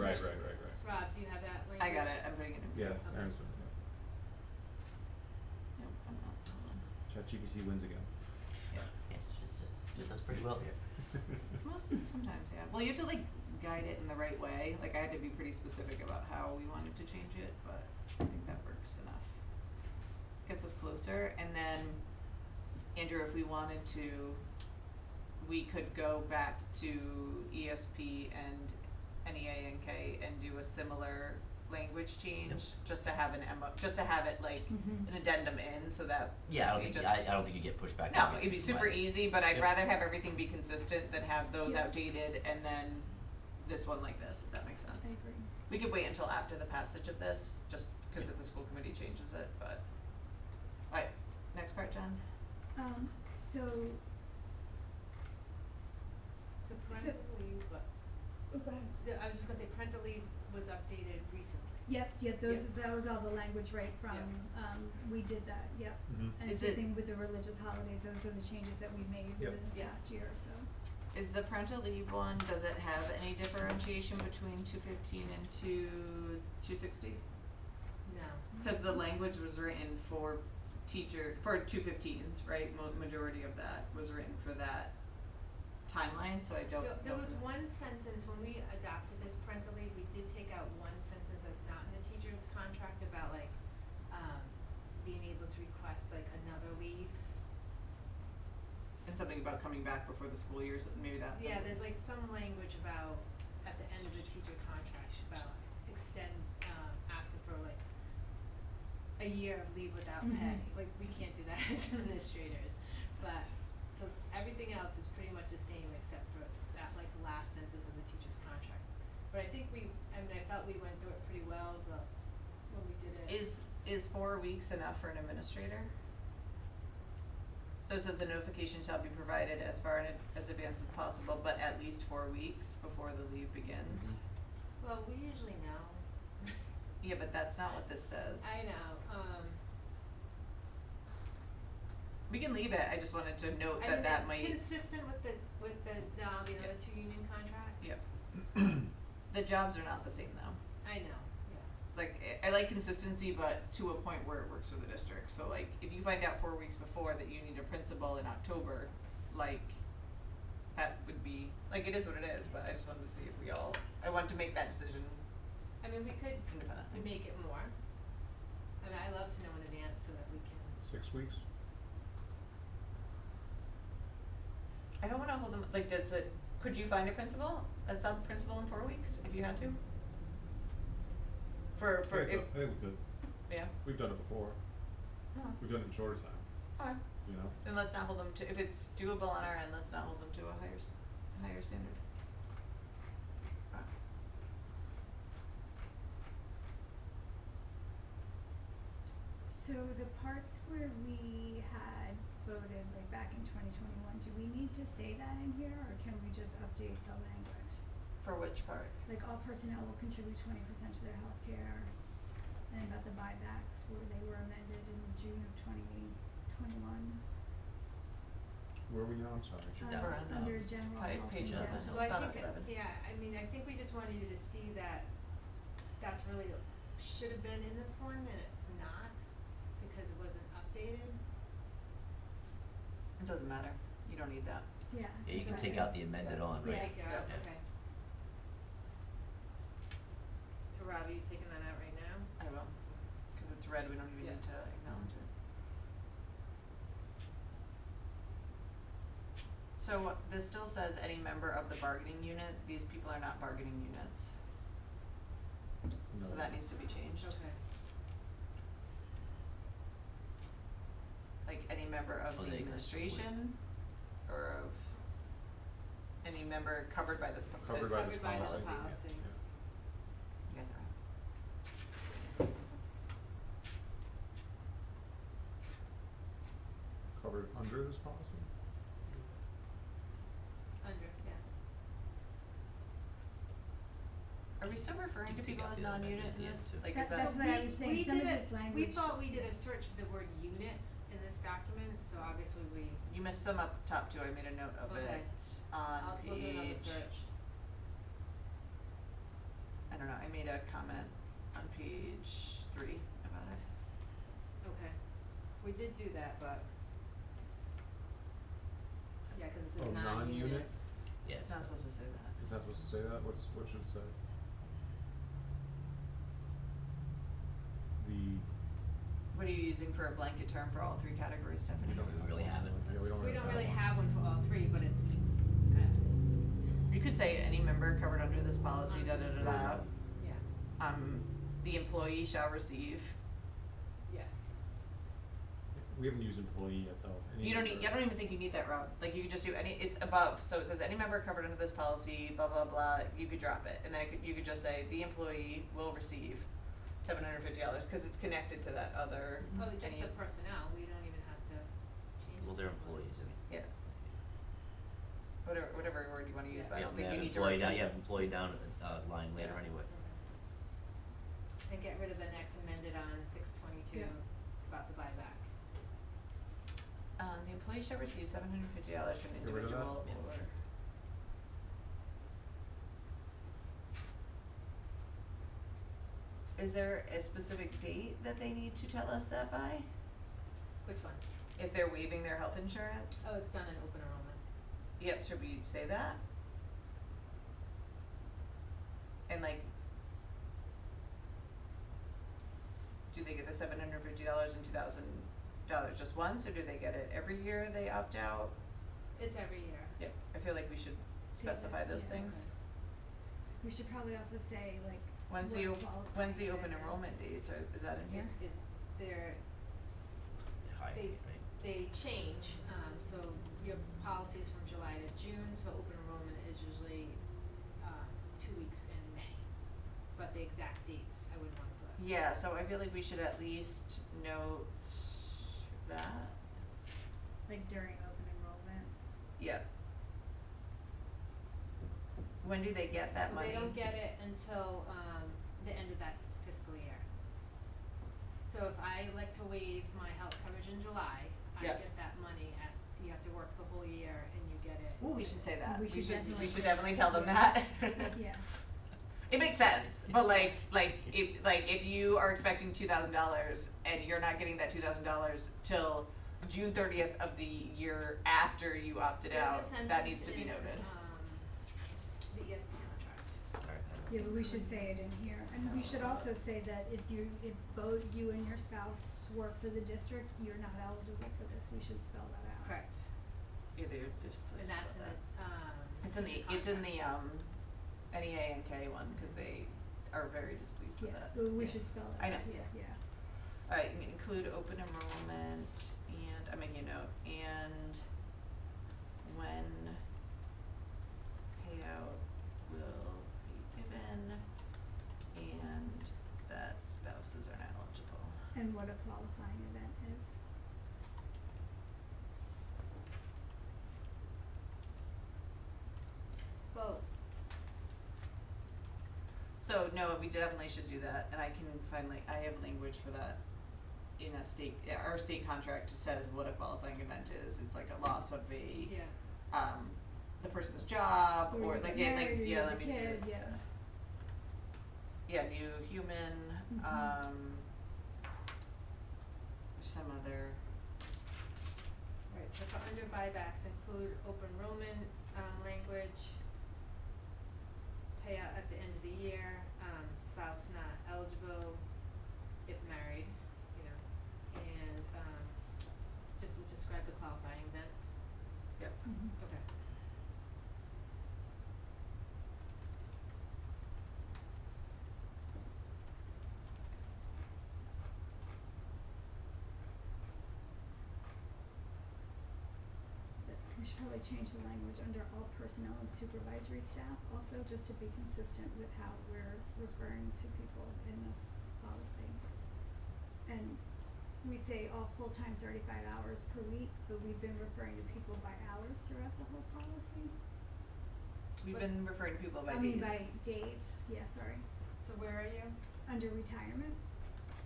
Speaker 5: So Rob, do you have that language?
Speaker 3: I got it. I'm putting it in.
Speaker 2: Yeah,
Speaker 3: Okay.
Speaker 2: I understand,
Speaker 3: Nope, I'm not. Hold on.
Speaker 2: yeah. ChatGPT wins again.
Speaker 3: Yeah.
Speaker 1: It does pretty well here.
Speaker 3: Sometimes, yeah. Well, you have to like guide it in the right way. Like I had to be pretty specific about how we wanted to change it, but I think that works enough. Gets us closer, and then Andrew, if we wanted to, we could go back to ESP and NEA&K and do a similar language change, just to have just to have it like
Speaker 4: Mhm.
Speaker 3: an addendum in, so that
Speaker 1: Yeah, I don't
Speaker 3: we
Speaker 1: think,
Speaker 3: just-
Speaker 1: I don't think you get pushback.
Speaker 3: no,
Speaker 1: obviously,
Speaker 3: it'd be
Speaker 1: from
Speaker 3: super
Speaker 1: my-
Speaker 3: easy, but I'd
Speaker 1: Yep.
Speaker 3: rather have everything be consistent than have those
Speaker 4: Yeah.
Speaker 3: outdated and then this one like this, if that makes
Speaker 4: I
Speaker 3: sense.
Speaker 4: agree.
Speaker 3: We could wait until after the passage of this, just because if the school committee changes it, but. Alright, next part, Jen.
Speaker 4: So,
Speaker 5: So parental leave, but,
Speaker 4: oh, go ahead.
Speaker 5: I was just gonna say parental leave was updated recently.
Speaker 4: Yep, that was all the language right from, we did that, yep.
Speaker 2: Mhm.
Speaker 4: And
Speaker 3: Is
Speaker 4: same
Speaker 3: it-
Speaker 4: thing with the religious holidays, those were the changes that we made
Speaker 2: Yep.
Speaker 4: within the
Speaker 3: Yeah.
Speaker 4: past year or so.
Speaker 3: Is the parental leave one, does it have any differentiation between 215 and 260?
Speaker 5: No.
Speaker 3: Cause the language was written for teacher, for 215s, right, majority of that was written for that timeline, so I don't know.
Speaker 5: There was one sentence, when we adopted this parental leave, we did take out one sentence that's not in the teacher's contract about like, being able to request like another leave.
Speaker 3: And something about coming back before the school year, so maybe that's.
Speaker 5: Yeah, there's like some language about, at the end of the teacher contract, about asking for like a year of leave without pay. Like, we can't do that as administrators, but, so everything else is pretty much the same except for that like last sentence of the teacher's contract. But I think I felt we went through it pretty well, but when we did it.
Speaker 3: Is 4 weeks enough for an administrator? So it says the notification shall be provided as far in as advance as possible, but at least 4 weeks before the leave begins.
Speaker 5: Well, we usually know.
Speaker 3: Yeah, but that's not what this says.
Speaker 5: I know,
Speaker 3: We can leave it, I just wanted to note
Speaker 5: I mean,
Speaker 3: that
Speaker 5: that's
Speaker 3: might.
Speaker 5: consistent with the other two union contracts.
Speaker 3: Yep. The jobs are not the same though.
Speaker 5: I know, yeah.
Speaker 3: Like, I like consistency, but to a point where it works for the district. So like, if you find out 4 weeks before that you need a principal in October, like, that would be, like, it is what it is, but I just wanted to see if I wanted to make that decision
Speaker 5: I mean, we could
Speaker 3: independently.
Speaker 5: make it more. I mean, I love to know in advance so that we can.
Speaker 2: 6 weeks?
Speaker 3: I don't wanna hold them, like, could you find a sub-principal in 4 weeks, if you had to?
Speaker 2: I think we could.
Speaker 3: Yeah,
Speaker 2: We've done it before.
Speaker 3: oh,
Speaker 2: We've done it in shorter time,
Speaker 3: alright,
Speaker 2: you know?
Speaker 3: then let's not hold them to, if it's doable on our end, let's not hold them to a higher standard.
Speaker 4: So the parts where we had voted, like back in 2021, do we need to say that in here, or can we just update the language?
Speaker 3: For which part?
Speaker 4: Like, all personnel will contribute 20% to their healthcare, and about the buybacks where they were amended in June of 2021.
Speaker 2: Where are we now? I'm sorry.
Speaker 3: Never end
Speaker 4: Under
Speaker 3: notes.
Speaker 4: general health
Speaker 3: Page
Speaker 4: and
Speaker 3: 7.
Speaker 4: dental.
Speaker 5: Well, I
Speaker 3: Bottom
Speaker 5: think
Speaker 3: 7.
Speaker 5: Yeah, I mean, I think we just wanted you to see that that's really, should have been in this one, and it's not, because it wasn't updated.
Speaker 3: It doesn't matter, you don't need that.
Speaker 4: Yeah.
Speaker 1: Yeah, you can
Speaker 4: exactly.
Speaker 1: take out the amended on, right?
Speaker 5: Take it out,
Speaker 3: Yeah.
Speaker 5: okay. So Rob, are you taking that out right now?
Speaker 3: I will, cause it's red, we don't even
Speaker 5: Yeah.
Speaker 3: need to acknowledge it. So this still says any member of the bargaining unit, these people are not bargaining units,
Speaker 2: No.
Speaker 3: so that needs to be changed.
Speaker 5: Okay.
Speaker 3: Like any member of
Speaker 1: Oh,
Speaker 3: the
Speaker 1: they-
Speaker 3: administration, or of any member covered by this
Speaker 2: Covered by
Speaker 3: this
Speaker 2: this
Speaker 5: Covered by this
Speaker 2: policy.
Speaker 5: policy.
Speaker 2: Yeah.
Speaker 3: You got that right.
Speaker 2: Covered under this policy?
Speaker 5: Under, yeah.
Speaker 3: Are we still referring
Speaker 1: You
Speaker 3: to
Speaker 1: can take
Speaker 3: people
Speaker 1: out
Speaker 3: as
Speaker 1: the amended
Speaker 3: non-unit
Speaker 1: at the
Speaker 3: in
Speaker 1: end,
Speaker 3: this?
Speaker 1: too.
Speaker 3: Like, is that?
Speaker 4: That's what I was saying,
Speaker 5: We
Speaker 4: some of
Speaker 5: did
Speaker 4: this
Speaker 5: we
Speaker 4: language.
Speaker 5: thought we did a search for the word unit in this document, so obviously we,
Speaker 3: You missed some up top too, I made a note of
Speaker 5: Okay.
Speaker 3: it on
Speaker 5: we'll do another
Speaker 3: page,
Speaker 5: search.
Speaker 3: I don't know, I made a comment on page 3 about it.
Speaker 5: Okay. We did do that, but. Yeah, cause it says
Speaker 2: Oh,
Speaker 5: non-unit.
Speaker 2: non-unit?
Speaker 1: Yes.
Speaker 3: It's not supposed to say that.
Speaker 2: Is that supposed to say that? What should it say?
Speaker 3: What are you using for a blanket term for all 3 categories, Stephanie?
Speaker 2: We don't
Speaker 1: We really haven't.
Speaker 2: Yeah, we don't
Speaker 5: We don't really
Speaker 2: one.
Speaker 5: have one for all three, but it's,
Speaker 3: You could say any member covered under this policy, da da da da.
Speaker 5: yeah,
Speaker 3: The employee shall receive.
Speaker 5: yes.
Speaker 2: We haven't used employee yet, though. Any
Speaker 3: You don't
Speaker 2: member-
Speaker 3: need, I don't even think you need that, Rob. Like, you could just do any, it's above, so it says any member covered under this policy, blah, blah, blah, you could drop it. And then you could just say, the employee will receive $750, cause it's connected to that other,
Speaker 5: Oh, just
Speaker 3: any,
Speaker 5: the personnel, we don't even have to change it.
Speaker 1: Well, they're employees, I mean.
Speaker 3: yeah. Whatever word you wanna use, but I
Speaker 1: Yeah,
Speaker 3: don't
Speaker 1: we
Speaker 3: think
Speaker 1: have
Speaker 3: you need to
Speaker 1: employee down,
Speaker 3: repeat.
Speaker 1: you have employee down at the, line later
Speaker 3: Yeah.
Speaker 1: anyway.
Speaker 5: And get rid of the next amended on 6/22
Speaker 4: Yeah.
Speaker 5: about the buyback.
Speaker 3: The employee shall receive $750 for an
Speaker 2: Get rid of that?
Speaker 3: individual
Speaker 1: Yeah.
Speaker 3: or. Is there a specific date that they need to tell us that by?
Speaker 5: Which one?
Speaker 3: If they're waiving their health insurance?
Speaker 5: Oh, it's done in open enrollment.
Speaker 3: Yep, should we say that? And like, do they get the $750 and $2,000 just once, or do they get it every year they opt out?
Speaker 5: It's every year.
Speaker 3: Yep, I feel like we should
Speaker 4: Say that,
Speaker 3: specify those
Speaker 4: yeah.
Speaker 3: things.
Speaker 4: We should probably also say like.
Speaker 3: When's
Speaker 4: what
Speaker 3: the
Speaker 4: qualifying
Speaker 3: open
Speaker 4: event is.
Speaker 3: enrollment dates, is that in here?
Speaker 5: It's, they're,
Speaker 1: High,
Speaker 5: They-
Speaker 1: right?
Speaker 5: they change, so your policy is from July to June, so open enrollment is usually, 2 weeks in May. But the exact dates, I wouldn't wanna put.
Speaker 3: Yeah, so I feel like we should at least note that,
Speaker 4: Like during open enrollment.
Speaker 3: yep. When do they get that
Speaker 5: Well,
Speaker 3: money?
Speaker 5: they don't get it until, the end of that fiscal year. So if I like to waive my health coverage in July, I
Speaker 3: Yeah.
Speaker 5: get that money you have to work the whole year and you get it.
Speaker 3: Ooh, we should say that.
Speaker 4: We should definitely
Speaker 3: we should
Speaker 4: say
Speaker 3: definitely
Speaker 4: that.
Speaker 3: tell them that.
Speaker 4: Yeah.
Speaker 3: It makes sense, but if you are expecting $2,000 and you're not getting that $2,000 till June 30th of the year after you opted
Speaker 5: There's a
Speaker 3: out, that
Speaker 5: sentence
Speaker 3: needs to be
Speaker 5: in,
Speaker 3: noted.
Speaker 5: The ESP contract.
Speaker 1: Alright.
Speaker 4: Yeah, but we should say it in here, and we should also say that if both you and your spouse work for the district, you're not eligible for this, we should spell that out.
Speaker 5: Correct.
Speaker 3: Either just
Speaker 5: And that's in the,
Speaker 3: it's in the
Speaker 5: contract.
Speaker 3: NEA and K one, cause they are very displeased with
Speaker 4: Yeah,
Speaker 3: that.
Speaker 4: well, we
Speaker 3: Yeah.
Speaker 4: should spell it
Speaker 3: I know.
Speaker 4: out here, yeah.
Speaker 3: Alright, include open enrollment and, I'm making a note, and when payout will be given and that spouses are not eligible.
Speaker 4: And what a qualifying event is.
Speaker 5: Well,
Speaker 3: So, no, we definitely should do that, and I can find, I have language for that in our state contract says what a qualifying event is, it's like a loss of a,
Speaker 5: yeah.
Speaker 3: the person's job,
Speaker 4: Or
Speaker 3: or
Speaker 4: you
Speaker 3: like,
Speaker 4: get
Speaker 3: yeah,
Speaker 4: married, or you
Speaker 3: yeah,
Speaker 4: have
Speaker 3: let
Speaker 4: a
Speaker 3: me see
Speaker 4: kid,
Speaker 3: it.
Speaker 4: yeah.
Speaker 3: Yeah, new human,
Speaker 4: Mhm.
Speaker 3: some other,
Speaker 5: Right, so for under buybacks, include open enrollment, language, payout at the end of the year, spouse not eligible if married, and, just to describe the qualifying events.
Speaker 3: yep.
Speaker 4: Mhm.
Speaker 5: Okay.
Speaker 4: We should probably change the language under all personnel and supervisory staff also, just to be consistent with how we're referring to people in this policy. And we say all full-time 35 hours per week, but we've been referring to people by hours throughout the whole policy.
Speaker 3: We've
Speaker 5: But-
Speaker 3: been referring to people by
Speaker 4: I mean
Speaker 3: days.
Speaker 4: by days, yeah, sorry.
Speaker 5: So where are you?
Speaker 4: Under retirement,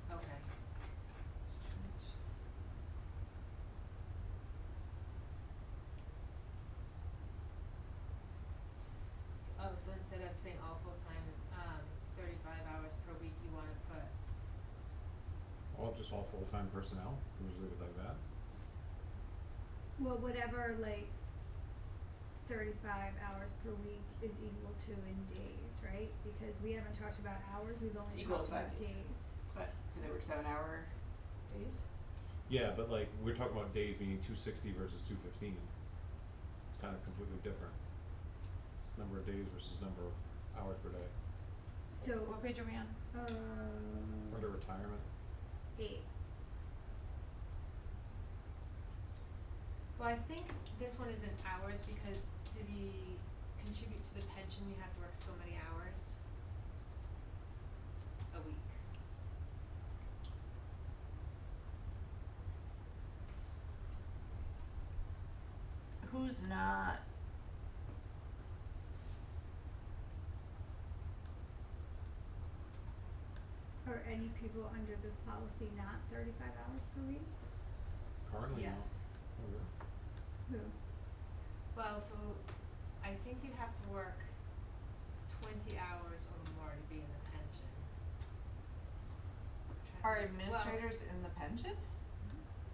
Speaker 5: Okay. Oh, so instead of saying all full-time, 35 hours per week, you wanna put,
Speaker 2: Just all full-time personnel, can we just leave it like that?
Speaker 4: well, whatever 35 hours per week is equal to in days, right? Because we haven't talked about hours, we've
Speaker 3: It's
Speaker 4: only
Speaker 3: equal to
Speaker 4: talked about
Speaker 3: 5 days.
Speaker 4: days.
Speaker 3: It's what, do they work 7-hour days?
Speaker 2: Yeah, but we're talking about days meaning 260 versus 215. It's kind of completely different. It's number of days versus number of hours per day.
Speaker 4: So,
Speaker 3: What page are we on?
Speaker 2: Under retirement.
Speaker 4: 8.
Speaker 5: well, I think this one is in hours because to contribute to the pension, you have to work so many hours a week.
Speaker 3: Who's not?
Speaker 4: Are any people under this policy not 35 hours per week?
Speaker 2: Currently, no.
Speaker 5: Yes.
Speaker 2: Oh, really?
Speaker 4: Who?
Speaker 5: Well, so I think you have to work 20 hours or more to be in the pension. I'm trying to
Speaker 3: Are
Speaker 5: think. Well,
Speaker 3: administrators in the pension?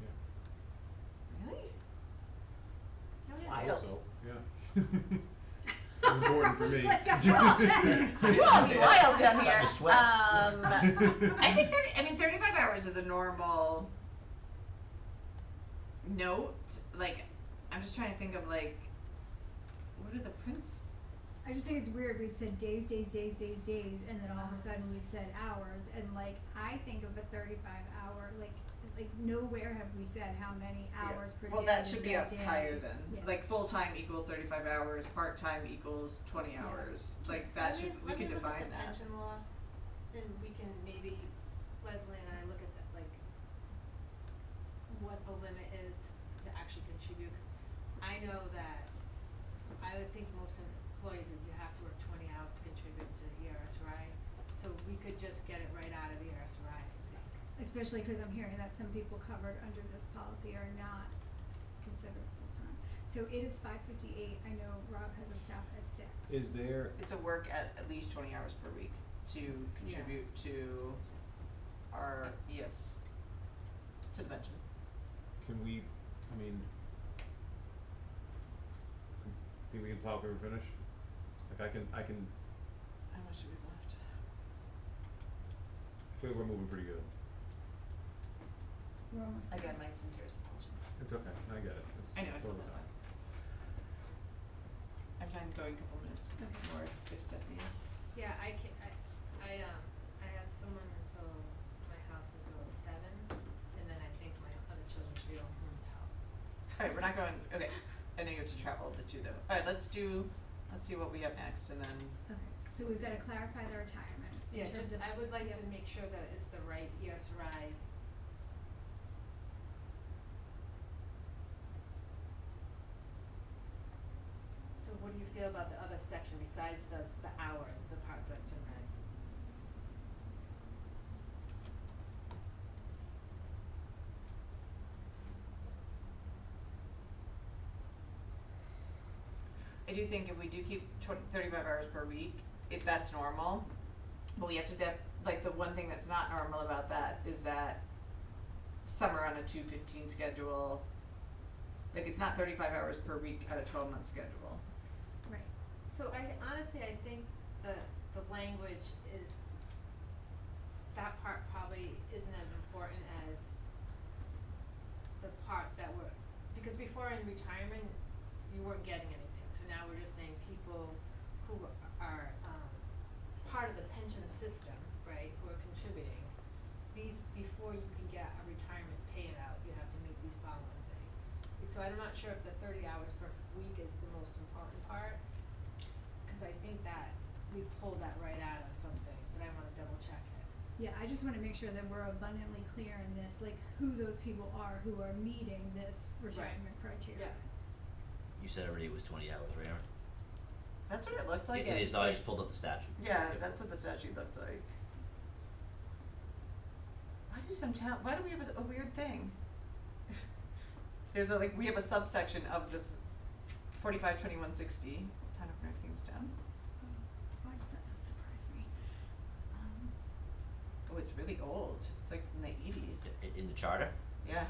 Speaker 2: Yeah.
Speaker 3: Wild.
Speaker 2: Also, yeah. Important for me.
Speaker 4: Like a project.
Speaker 3: You all be wild down
Speaker 1: Starting
Speaker 3: here.
Speaker 1: to sweat.
Speaker 3: I think 35 hours is a normal note. Like, I'm just trying to think of like, what are the prints?
Speaker 4: I just think it's weird, we've said days, and then all of a sudden we've said hours, and like, I think of a 35-hour, like nowhere have we said how many hours per day.
Speaker 3: Well, that
Speaker 4: is
Speaker 3: should be up
Speaker 4: day.
Speaker 3: higher then.
Speaker 4: Yeah.
Speaker 3: Like full-time equals 35 hours, part-time equals 20 hours. Like that should, we can define
Speaker 5: Let me look at the
Speaker 3: that.
Speaker 5: pension law, and we can maybe, Leslie and I look at that, like, what the limit is to actually contribute, 'cause I know that, I would think most employees is you have to work 20 hours to contribute to ERSRI, so we could just get it right out of ERSRI, I think.
Speaker 4: Especially because I'm hearing that some people covered under this policy are not considered full-time. So it is 5:58, I know Rob has a staff at 6.
Speaker 2: Is there,
Speaker 3: It's a work at least 20 hours per week to contribute to our, to the pension.
Speaker 2: can we, I mean, think we can plow through and finish? Like I can,
Speaker 3: How much do we have left?
Speaker 2: I feel like we're moving pretty good.
Speaker 4: We're almost there.
Speaker 3: Again, my sincerest apologies.
Speaker 2: It's okay, I get it, it's
Speaker 3: I know, I feel
Speaker 2: totally
Speaker 3: that
Speaker 2: fine.
Speaker 3: way. I'm fine going a couple minutes
Speaker 4: Okay.
Speaker 3: more if Stephanie is.
Speaker 5: Yeah, I have someone until my house until 7, and then I think my other children should be going home to help.
Speaker 3: Alright, we're not going, okay, I know you have to travel the two though. Alright, let's see what we have next and then,
Speaker 4: Okay, so we've got to clarify the retirement. In
Speaker 5: Yeah,
Speaker 4: terms
Speaker 5: just,
Speaker 4: of-
Speaker 5: I would like
Speaker 4: yep.
Speaker 5: to make sure that it's the right ESRI. So what do you feel about the other section besides the hours, the part that's in red?
Speaker 3: I do think if we do keep 35 hours per week, that's normal. But we have to like the one thing that's not normal about that is that some are on a 215 schedule. Like it's not 35 hours per week at a 12-month schedule.
Speaker 4: Right.
Speaker 5: So I honestly, I think the language is, that part probably isn't as important as the part that because before in retirement, you weren't getting anything, so now we're just saying people who are, part of the pension system, right, who are contributing, these, before you can get a retirement payout, you have to meet these following things. So I'm not sure if the 30 hours per week is the most important part, cause I think that we pulled that right out of something, but I wanna double check it.
Speaker 4: Yeah, I just want to make sure that we're abundantly clear in this, like who those people are who are meeting this retirement criteria.
Speaker 5: Yeah.
Speaker 1: You said already it was 20 hours, right, Aaron?
Speaker 3: That's what it looked like.
Speaker 1: It is, no, I just pulled up the statute.
Speaker 3: Yeah,
Speaker 1: Yep.
Speaker 3: that's what the statute looked like. Why do we have a weird thing? There's we have a subsection of this 452160, Town of North Kingstown.
Speaker 4: Why does that not surprise me?
Speaker 3: Oh, it's really old. It's like in the 80s.
Speaker 1: In the charter?
Speaker 3: Yeah.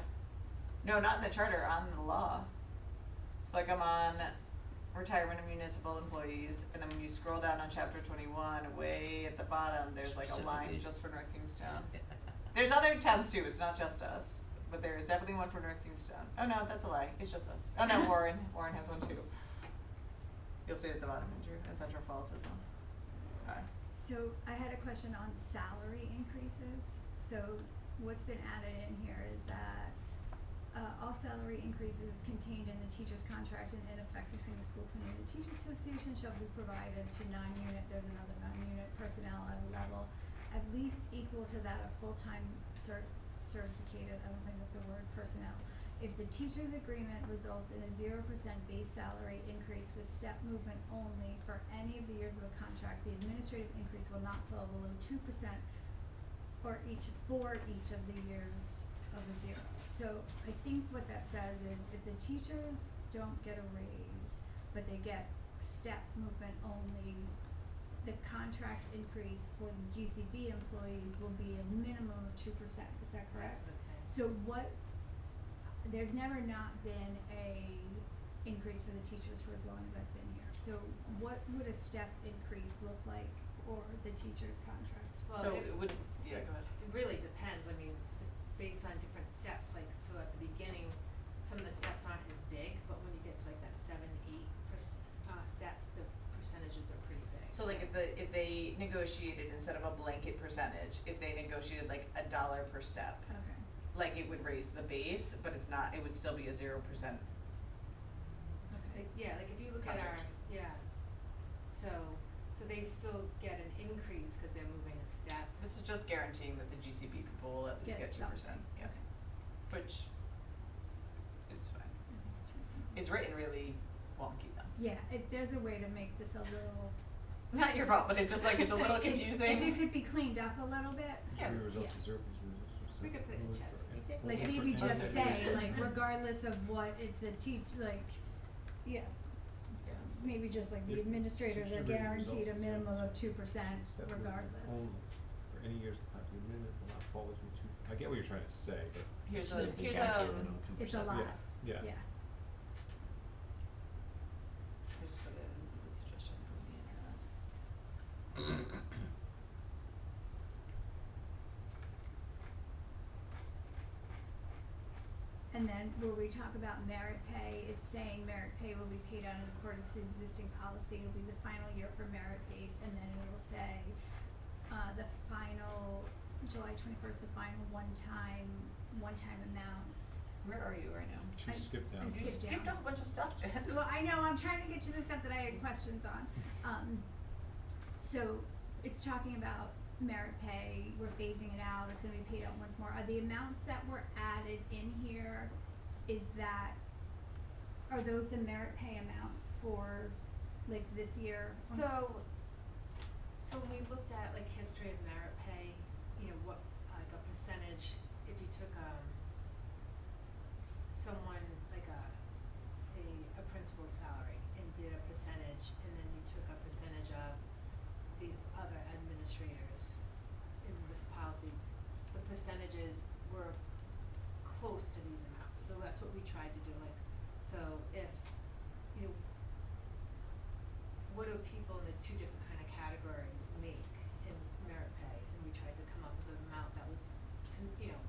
Speaker 3: No, not in the charter, on the law. It's like I'm on retirement of municipal employees, and then when you scroll down on chapter 21, way at the bottom, there's like a line
Speaker 1: Specifically.
Speaker 3: just for North Kingstown. There's other towns too, it's not just us, but there is definitely one for North Kingstown. Oh no, that's a lie, it's just us. Oh no, Warren has one too. You'll see it at the bottom, Andrew, and Central Falls has one. Okay.
Speaker 4: So I had a question on salary increases. So what's been added in here is that all salary increases contained in the teacher's contract and in effect between the school committee and the teachers association shall be provided to non-unit, there's another non-unit personnel at a level at least equal to that of full-time certificated, I don't think that's a word, personnel. If the teacher's agreement results in a 0% base salary increase with step movement only for any of the years of the contract, the administrative increase will not fall below 2% for each of the years of the zero. So I think what that says is if the teachers don't get a raise, but they get step movement only, the contract increase for the GCB employees will be a minimum of 2%, is that correct?
Speaker 5: That's what it's saying.
Speaker 4: So there's never not been a increase for the teachers for as long as I've been here. So what would a step increase look like for the teacher's contract?
Speaker 5: Well,
Speaker 3: So
Speaker 5: it
Speaker 3: it would, yeah, go ahead.
Speaker 5: it really depends, I mean, based on different steps, like, so at the beginning, some of the steps aren't as big, but when you get to like that 7, 8 steps, the percentages are pretty big.
Speaker 3: So like if they negotiated instead of a blanket percentage, if they negotiated like $1 per step,
Speaker 4: Okay.
Speaker 3: like it would raise the base, but it's not, it would still be a 0%.
Speaker 4: Okay.
Speaker 5: Like, yeah, like if you look at our,
Speaker 3: Contract.
Speaker 5: yeah, so they still get an increase because they're moving a step.
Speaker 3: This is just guaranteeing that the GCB people will at least
Speaker 4: Get
Speaker 3: get 2%,
Speaker 4: something.
Speaker 3: yeah,
Speaker 4: Okay.
Speaker 3: which is fine.
Speaker 4: I think that's reasonable.
Speaker 3: It's written really wonky though.
Speaker 4: Yeah, if there's a way to make this a little.
Speaker 3: Not your fault, but it's just like, it's a little confusing.
Speaker 4: If it could be cleaned up a little bit,
Speaker 3: Yeah.
Speaker 2: Results
Speaker 4: Yeah.
Speaker 2: is zero, because results
Speaker 5: We could put it in chat.
Speaker 4: like
Speaker 2: Yeah,
Speaker 4: maybe
Speaker 2: for-
Speaker 4: just
Speaker 2: for-
Speaker 4: say, like regardless of what, if the like, yeah. Maybe just like the
Speaker 2: If
Speaker 4: administrators are
Speaker 2: subscriber
Speaker 4: guaranteed a
Speaker 2: results is
Speaker 4: minimum of 2%
Speaker 2: Step
Speaker 4: regardless.
Speaker 2: only. For any years, the faculty minute will not fall within 2. I get what you're trying to say, but
Speaker 3: Here's
Speaker 1: So
Speaker 3: a,
Speaker 1: they
Speaker 3: here's
Speaker 1: guarantee
Speaker 3: a,
Speaker 1: minimum 2%.
Speaker 4: It's a lot,
Speaker 2: yeah.
Speaker 4: yeah.
Speaker 3: I just put in the suggestion from the internet.
Speaker 4: And then where we talk about merit pay, it's saying merit pay will be paid out in accordance to existing policy. It'll be the final year for merit base, and then it will say, the final, July 21st, the final one-time amounts.
Speaker 3: Where are you right now?
Speaker 2: She
Speaker 4: I-
Speaker 2: skipped down.
Speaker 4: I
Speaker 3: You
Speaker 4: skipped
Speaker 3: skipped
Speaker 4: down.
Speaker 3: a whole bunch of stuff, Jen.
Speaker 4: Well, I know, I'm trying to get to the stuff that I had questions on. So it's talking about merit pay, we're phasing it out, it's gonna be paid out once more. Are the amounts that were added in here, are those the merit pay amounts for, like, this year?
Speaker 5: So when we looked at like history of merit pay, you know, what, like a percentage, if you took, someone like say a principal's salary and did a percentage, and then you took a percentage of the other administrators in this policy, the percentages were close to these amounts, so that's what we tried to do, like, so if, you know, what do people in the two different kind of categories make in merit pay, and we tried to come up with an amount that was, you know,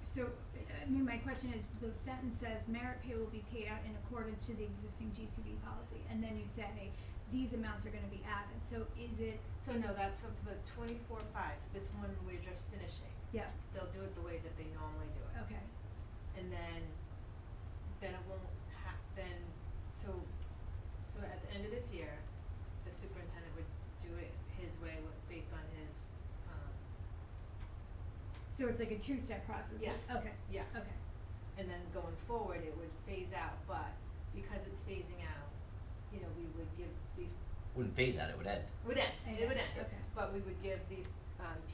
Speaker 4: So, I mean, my question is, the sentence says merit pay will be paid out in accordance to the existing GCB policy, and then you say, these amounts are gonna be added, so is it,
Speaker 5: so no, that's for the 24/5, so this one we're just finishing.
Speaker 4: yeah,
Speaker 5: They'll do it the way that they normally do it.
Speaker 4: okay,
Speaker 5: And then it won't so at the end of this year, the superintendent would do it his way based on his,
Speaker 4: so it's like a two-step process?
Speaker 5: Yes.
Speaker 4: Okay,
Speaker 5: yes.
Speaker 4: okay,
Speaker 5: And then going forward, it would phase out, but because it's phasing out, you know, we would give these,
Speaker 1: Wouldn't phase out, it would end.
Speaker 5: it would end,
Speaker 4: okay.
Speaker 5: but we would give these,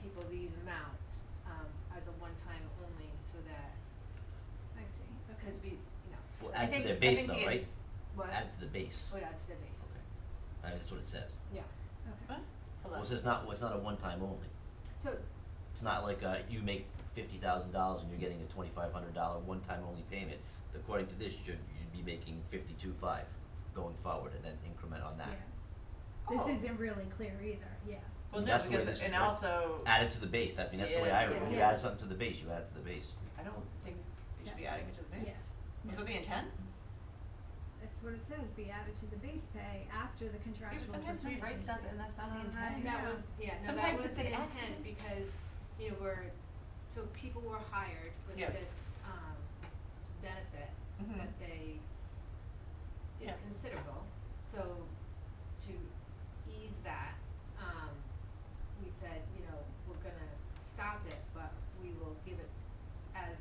Speaker 5: people these amounts, as a one-time only, so that,
Speaker 4: I see, okay.
Speaker 5: because we, you know,
Speaker 1: Well,
Speaker 3: I
Speaker 1: add to
Speaker 3: think-
Speaker 1: their
Speaker 3: I
Speaker 1: base
Speaker 3: think
Speaker 1: though,
Speaker 3: the-
Speaker 1: right?
Speaker 5: what,
Speaker 1: Add it to the base.
Speaker 5: would add to the base,
Speaker 1: Okay. That's what it says.
Speaker 5: yeah.
Speaker 4: Okay.
Speaker 3: What? Hold
Speaker 1: Well,
Speaker 3: on.
Speaker 1: it says it's not a one-time only.
Speaker 5: So,
Speaker 1: It's not like, you make $50,000 and you're getting a $2,500 one-time only payment. According to this, you'd be making 52.5 going forward and then increment on that.
Speaker 4: Yeah.
Speaker 3: Oh.
Speaker 4: This isn't really clear either, yeah.
Speaker 3: Well, no,
Speaker 1: That's the way
Speaker 3: because,
Speaker 1: this is
Speaker 3: and
Speaker 1: read.
Speaker 3: also,
Speaker 1: Add it to the base, that's the way I read it. When you
Speaker 4: Yeah.
Speaker 1: add something to the base, you add it to the base.
Speaker 3: I don't think they should be adding it to the base.
Speaker 4: Yes.
Speaker 3: Was
Speaker 4: Yeah.
Speaker 3: that the intent?
Speaker 4: That's what it says, be added to the base pay after the
Speaker 3: Yeah,
Speaker 4: contractual
Speaker 3: but sometimes we
Speaker 4: percentage
Speaker 3: write stuff
Speaker 4: increase.
Speaker 3: and that's not the
Speaker 4: I
Speaker 3: intent.
Speaker 4: know.
Speaker 5: that was, yeah, no, that
Speaker 3: Sometimes
Speaker 5: was
Speaker 3: it's
Speaker 5: the
Speaker 3: an
Speaker 5: intent,
Speaker 3: accident.
Speaker 5: because, you know, so people were hired with
Speaker 3: Yeah.
Speaker 5: this, benefit
Speaker 3: Mhm.
Speaker 5: that they, is
Speaker 3: Yeah.
Speaker 5: considerable, so to ease that, we said, you know, we're gonna stop it, but we will give it as,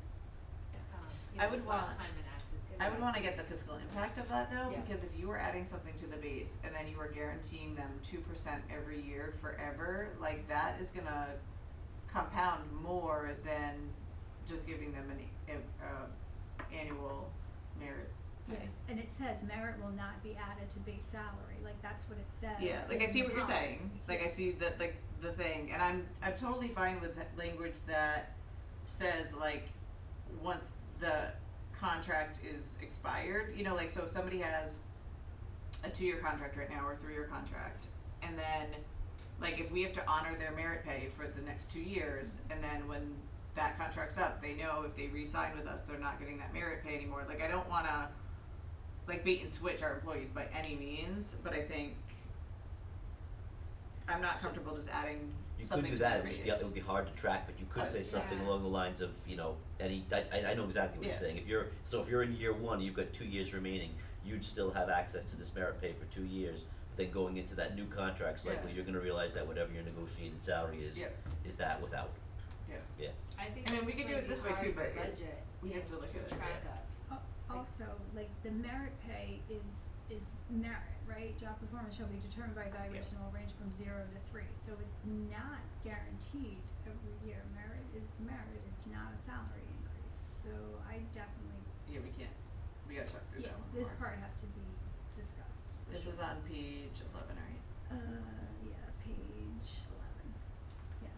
Speaker 5: you
Speaker 3: I
Speaker 5: know,
Speaker 3: would
Speaker 5: this last
Speaker 3: want-
Speaker 5: time it acted.
Speaker 3: I would wanna get the fiscal impact of that though,
Speaker 5: Yeah.
Speaker 3: because if you were adding something to the base and then you were guaranteeing them 2% every year forever, like that is gonna compound more than just giving them annual merit
Speaker 4: Yeah,
Speaker 3: pay.
Speaker 4: and it says merit will not be added to base salary, like that's what it says.
Speaker 3: Yeah, like I
Speaker 4: in
Speaker 3: see
Speaker 4: the
Speaker 3: what you're
Speaker 4: policy.
Speaker 3: saying, like I see that, like, the thing, and I'm totally fine with that language that says like, once the contract is expired, you know, like, so if somebody has a 2-year contract right now or a 3-year contract, and then, like, if we have to honor their merit pay for the next 2 years, and then when that contract's up, they know if they re-sign with us, they're not getting that merit pay anymore. Like, I don't wanna, like, bait and switch our employees by any means, but I think I'm not comfortable just adding
Speaker 1: You could
Speaker 3: something
Speaker 1: do
Speaker 3: to
Speaker 1: that,
Speaker 3: the
Speaker 1: it
Speaker 3: phrase.
Speaker 1: would be hard to track, but you could say something
Speaker 5: Yeah.
Speaker 1: along the lines of, you know, I know exactly what you're
Speaker 3: Yeah.
Speaker 1: saying. If you're in year 1, you've got 2 years remaining, you'd still have access to this merit pay for 2 years. But then going into that new contract cycle,
Speaker 3: Yeah.
Speaker 1: you're gonna realize that whatever your negotiated salary is,
Speaker 3: Yep.
Speaker 1: is that without.
Speaker 3: Yeah.
Speaker 1: Yeah.
Speaker 5: I think
Speaker 3: I mean,
Speaker 5: that
Speaker 3: we
Speaker 5: this
Speaker 3: could do
Speaker 5: might
Speaker 3: it
Speaker 5: be
Speaker 3: this way
Speaker 5: hard
Speaker 3: too,
Speaker 5: for
Speaker 3: but
Speaker 5: budget,
Speaker 3: we have
Speaker 5: yeah,
Speaker 3: to look at it,
Speaker 5: track
Speaker 3: yeah.
Speaker 5: of.
Speaker 4: Also, like, the merit pay is merit, right? Job performance shall be determined by evaluation and will range from 0 to 3, so it's not guaranteed every year. Merit is merit, it's not a salary increase, so I definitely,
Speaker 3: Yeah, we gotta talk through
Speaker 4: yeah,
Speaker 3: that one
Speaker 4: this
Speaker 3: more.
Speaker 4: part has to be discussed. for
Speaker 3: This
Speaker 4: sure.
Speaker 3: is on page 11, right?
Speaker 4: Yeah, page 11, yeah.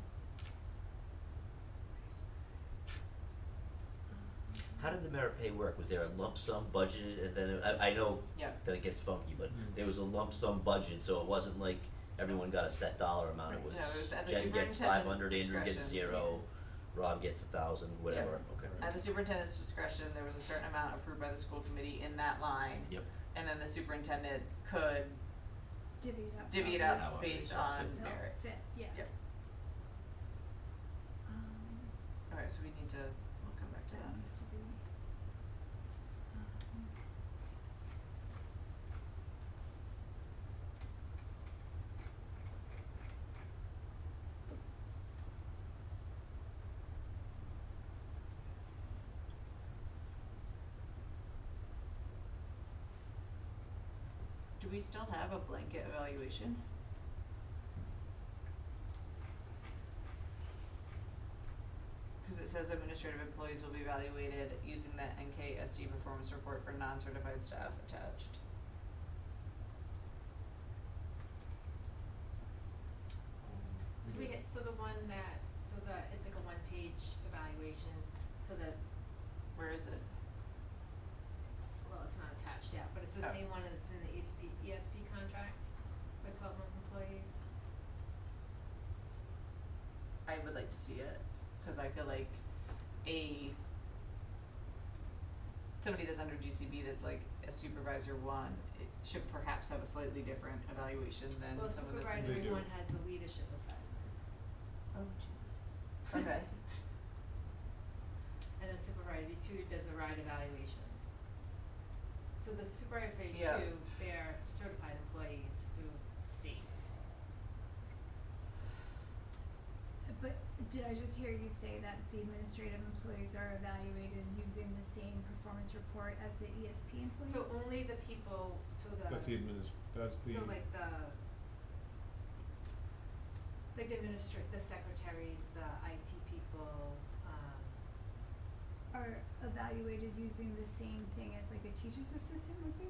Speaker 1: How did the merit pay work? Was there a lump sum budgeted, and then, I know
Speaker 3: Yeah.
Speaker 1: that it gets funky, but
Speaker 2: Mm.
Speaker 1: there was a lump sum budget, so it wasn't like everyone got a set dollar amount, it
Speaker 4: Right.
Speaker 1: was
Speaker 3: No, it was at the
Speaker 1: Jen gets
Speaker 3: superintendent
Speaker 1: 500, Andrew gets
Speaker 3: discretion.
Speaker 1: 0, Rob gets 1,000, whatever, okay.
Speaker 3: At the superintendent's discretion, there was a certain amount approved by the school committee in that line.
Speaker 1: Yep.
Speaker 3: And then the superintendent could
Speaker 4: Divvy it up.
Speaker 3: divvy it
Speaker 4: how
Speaker 3: up
Speaker 1: However
Speaker 3: based
Speaker 1: it's all
Speaker 3: on
Speaker 1: fit.
Speaker 3: merit.
Speaker 4: Fit, yeah.
Speaker 3: Yep. Alright, so we'll come back to
Speaker 4: That
Speaker 3: that.
Speaker 4: needs to be.
Speaker 3: Do we still have a blanket evaluation? Cause it says administrative employees will be evaluated using the NKSD performance report for non-certified staff attached.
Speaker 5: So the one that, it's like a 1-page evaluation, so that,
Speaker 3: Where is it?
Speaker 5: well, it's not attached yet, but it's the
Speaker 3: Oh.
Speaker 5: same one as in the ESP contract for 12-month employees.
Speaker 3: I would like to see it, cause I feel like somebody that's under GCB that's like a supervisor 1, it should perhaps have a slightly different evaluation than
Speaker 5: Well,
Speaker 3: someone that's in.
Speaker 2: They
Speaker 5: supervisory
Speaker 2: do.
Speaker 5: one has the leadership assessment.
Speaker 3: Oh, Jesus. Okay.
Speaker 5: And then supervisory 2 does a ride evaluation. So the supervisory 2,
Speaker 3: Yeah.
Speaker 5: they're certified employees through state.
Speaker 4: But did I just hear you say that the administrative employees are evaluated using the same performance report as the ESP employees?
Speaker 5: So only the people, so the.
Speaker 2: That's the
Speaker 5: So like the secretaries, the IT people,
Speaker 4: Are evaluated using the same thing as like a teacher's assistant would be?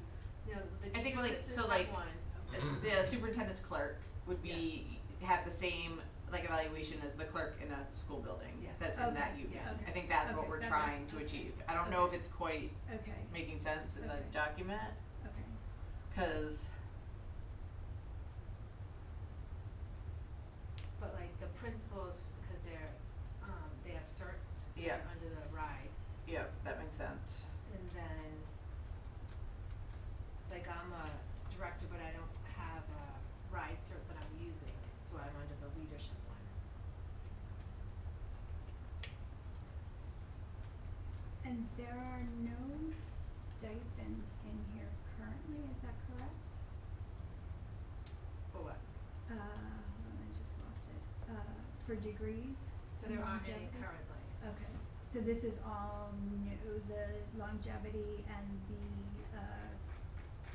Speaker 5: no, the
Speaker 3: I think
Speaker 5: teacher
Speaker 3: like,
Speaker 5: assistants
Speaker 3: so
Speaker 5: have
Speaker 3: like,
Speaker 5: one.
Speaker 3: the superintendent's clerk would be, have the same like evaluation as the clerk in a school building
Speaker 5: Yes.
Speaker 3: that's in that
Speaker 4: Okay,
Speaker 3: unit.
Speaker 5: yes.
Speaker 3: I think that's what
Speaker 4: Okay,
Speaker 3: we're
Speaker 4: that
Speaker 3: trying
Speaker 4: makes-
Speaker 3: to
Speaker 4: okay.
Speaker 3: achieve. I don't know if
Speaker 4: Okay.
Speaker 3: it's quite
Speaker 4: Okay,
Speaker 3: making sense in the
Speaker 4: Okay.
Speaker 3: document,
Speaker 4: okay.
Speaker 3: cause,
Speaker 5: But like the principals, because they have certs,
Speaker 3: Yeah.
Speaker 5: they're under the RIDE,
Speaker 3: yeah, that makes sense.
Speaker 5: and then, like I'm a director, but I don't have a RIDE cert that I'm using, so I'm under the leadership one.
Speaker 4: And there are no stipends in here currently, is that correct?
Speaker 5: For what?
Speaker 4: Hold on, I just lost it. For degrees?
Speaker 5: So
Speaker 4: and
Speaker 5: there aren't any
Speaker 4: longevity?
Speaker 5: currently.
Speaker 4: Okay, so this is all new, the longevity and the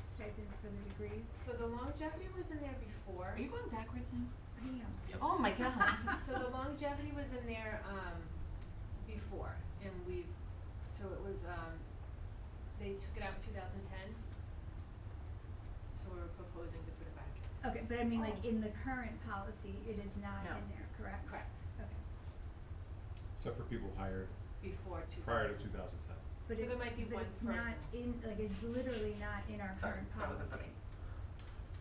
Speaker 4: stipends for the degrees?
Speaker 5: So the longevity was in there before.
Speaker 3: Are you going backwards now?
Speaker 4: I am.
Speaker 1: Yep.
Speaker 3: Oh my god.
Speaker 5: So the longevity was in there, before, and so it was, they took it out in 2010. So we're proposing to put it back in.
Speaker 4: Okay, but I mean, like,
Speaker 3: Oh.
Speaker 4: in the current policy, it is not
Speaker 3: No.
Speaker 4: in there, correct?
Speaker 5: Correct.
Speaker 4: Okay,
Speaker 2: Except for people hired
Speaker 5: Before 2010.
Speaker 2: prior to 2010.
Speaker 4: but
Speaker 5: So
Speaker 4: it's,
Speaker 5: there might be
Speaker 4: but
Speaker 5: one
Speaker 4: it's not
Speaker 5: person.
Speaker 4: in, like, it's literally not in our
Speaker 3: Sorry,
Speaker 4: current
Speaker 3: that
Speaker 4: policy.
Speaker 3: wasn't funny.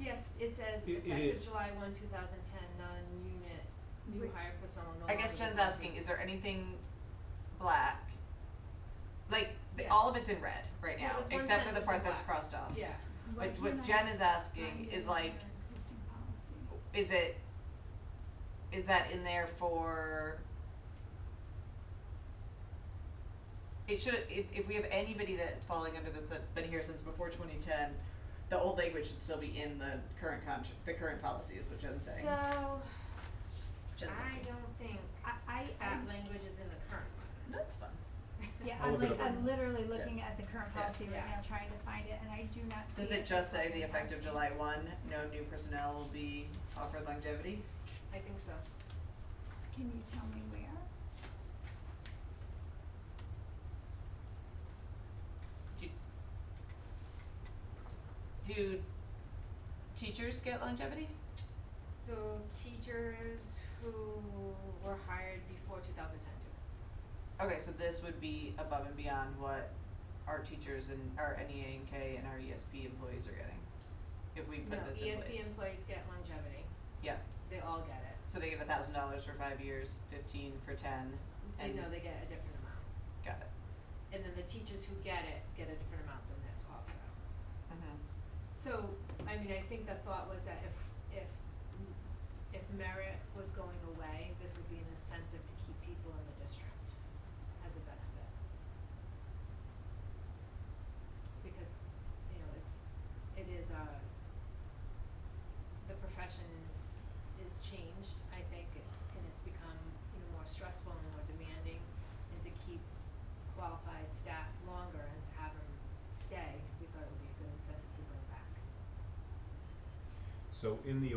Speaker 5: Yes, it says
Speaker 2: It
Speaker 5: effective
Speaker 2: is.
Speaker 5: July 1, 2010, non-unit, new
Speaker 4: Wait.
Speaker 5: hire personnel no
Speaker 3: I guess
Speaker 5: longer
Speaker 3: Jen's
Speaker 5: belong
Speaker 3: asking,
Speaker 5: to-
Speaker 3: is there anything black? Like,
Speaker 5: Yes.
Speaker 3: all of it's in red right
Speaker 5: Yeah,
Speaker 3: now,
Speaker 5: there's one
Speaker 3: except for the
Speaker 5: sentence
Speaker 3: part
Speaker 5: in
Speaker 3: that's
Speaker 5: black.
Speaker 3: crossed off.
Speaker 5: Yeah,
Speaker 4: Why
Speaker 3: But what
Speaker 4: can't I
Speaker 3: Jen is
Speaker 4: find
Speaker 3: asking
Speaker 4: it
Speaker 3: is
Speaker 4: in
Speaker 3: like,
Speaker 4: our existing policy?
Speaker 3: is that in there for? It should, if we have anybody that's falling under this that's been here since before 2010, the old language should still be in the current the current policy is what Jen's saying.
Speaker 5: so,
Speaker 3: Jen's
Speaker 5: I
Speaker 3: saying.
Speaker 5: don't think
Speaker 4: I,
Speaker 5: that language is in the current one.
Speaker 3: That's fun.
Speaker 4: yeah,
Speaker 2: I'll
Speaker 4: I'm
Speaker 2: look it
Speaker 4: like,
Speaker 2: up.
Speaker 4: I'm literally looking at the current
Speaker 3: Yeah.
Speaker 4: policy right
Speaker 5: Yeah.
Speaker 4: now, trying to find it, and I do not see
Speaker 3: Does
Speaker 4: it.
Speaker 3: it just say the
Speaker 4: in
Speaker 3: effective
Speaker 4: policy.
Speaker 3: July 1, no new personnel will be offered longevity?
Speaker 5: I think so.
Speaker 4: Can you tell me where?
Speaker 3: Do teachers get longevity?
Speaker 5: So teachers who were hired before 2010 do.
Speaker 3: Okay, so this would be above and beyond what our teachers and our NEA and K and our ESP employees are getting, if we put this in place.
Speaker 5: ESP employees get longevity.
Speaker 3: Yeah,
Speaker 5: They all get it.
Speaker 3: so they get $1,000 for 5 years, 15 for 10,
Speaker 5: They
Speaker 3: and
Speaker 5: know they get a different amount.
Speaker 3: got it.
Speaker 5: And then the teachers who get it get a different amount than this also.
Speaker 3: Mm-hmm.
Speaker 5: So, I mean, I think the thought was that if merit was going away, this would be an incentive to keep people in the district as a benefit. Because, you know, it is the profession is changed, I think, and it's become, you know, more stressful and more demanding, and to keep qualified staff longer and to have them stay, we thought it would be a good incentive to bring back.
Speaker 2: So in the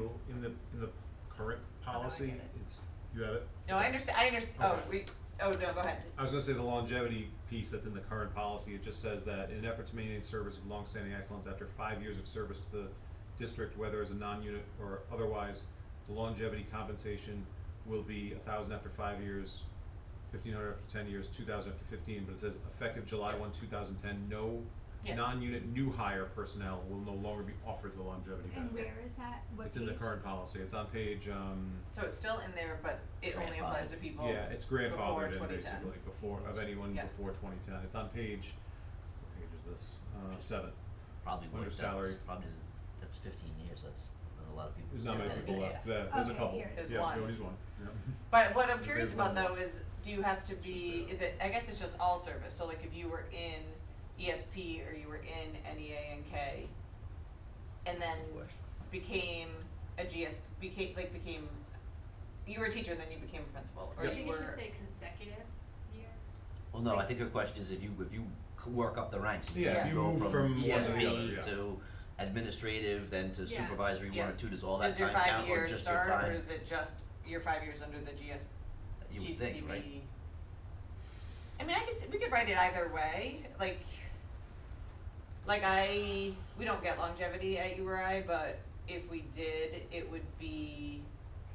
Speaker 2: current policy,
Speaker 3: get it.
Speaker 2: it's, you have it?
Speaker 3: No, I understand,
Speaker 2: Okay.
Speaker 3: no, go ahead.
Speaker 2: I was gonna say the longevity piece that's in the current policy, it just says that in an effort to maintain service with longstanding excellence after 5 years of service to the district, whether as a non-unit or otherwise, the longevity compensation will be 1,000 after 5 years, 1,500 after 10 years, 2,000 after 15, but it says effective July 1, 2010, no
Speaker 3: Yeah.
Speaker 2: non-unit new hire personnel will no longer be offered the longevity
Speaker 4: And
Speaker 2: benefit.
Speaker 4: where is that? What
Speaker 2: It's in the
Speaker 4: page?
Speaker 2: current policy, it's on page,
Speaker 3: So it's still in there, but it only applies to people
Speaker 2: yeah, it's
Speaker 3: before
Speaker 2: grandfathered in
Speaker 3: 2010.
Speaker 2: basically, before, of anyone
Speaker 3: Yeah.
Speaker 2: before 2010, it's on page, what page is this? 7.
Speaker 1: Probably
Speaker 2: Under
Speaker 1: worth that,
Speaker 2: salary.
Speaker 1: probably isn't, that's 15 years, that's a lot of people.
Speaker 2: There's not many
Speaker 1: still
Speaker 2: people
Speaker 1: get it.
Speaker 2: left, there's a
Speaker 4: Okay,
Speaker 2: couple,
Speaker 4: here it
Speaker 3: is.
Speaker 2: yeah,
Speaker 3: There's one.
Speaker 2: Jody's one, yeah.
Speaker 3: But what I'm
Speaker 2: There's
Speaker 3: curious
Speaker 2: one
Speaker 3: about though
Speaker 2: more.
Speaker 3: is, do you have to be, is it, I guess it's just all service, so like if you were in ESP or you were in NEA and K, and then
Speaker 1: Question.
Speaker 3: became a became, you were a teacher and then you became a principal, or
Speaker 2: Yep.
Speaker 5: I
Speaker 3: you
Speaker 5: think it
Speaker 3: were.
Speaker 5: should say consecutive years.
Speaker 1: Well, no, I think her question is if you work up the ranks, if
Speaker 2: Yeah,
Speaker 3: if
Speaker 1: you
Speaker 2: you
Speaker 1: go
Speaker 2: move
Speaker 1: from
Speaker 2: from one to the
Speaker 1: ESP
Speaker 2: other, yeah.
Speaker 1: to administrative, then to
Speaker 5: Yeah.
Speaker 1: supervisory
Speaker 3: Yeah.
Speaker 1: 1 or 2, does all that
Speaker 3: Does your
Speaker 1: time
Speaker 3: 5
Speaker 1: count, or
Speaker 3: years
Speaker 1: just your
Speaker 3: start,
Speaker 1: time?
Speaker 3: or is it just your 5 years under the GCB?
Speaker 1: You would think, right?
Speaker 3: I mean, we could write it either way, like we don't get longevity at URI, but if we did, it would be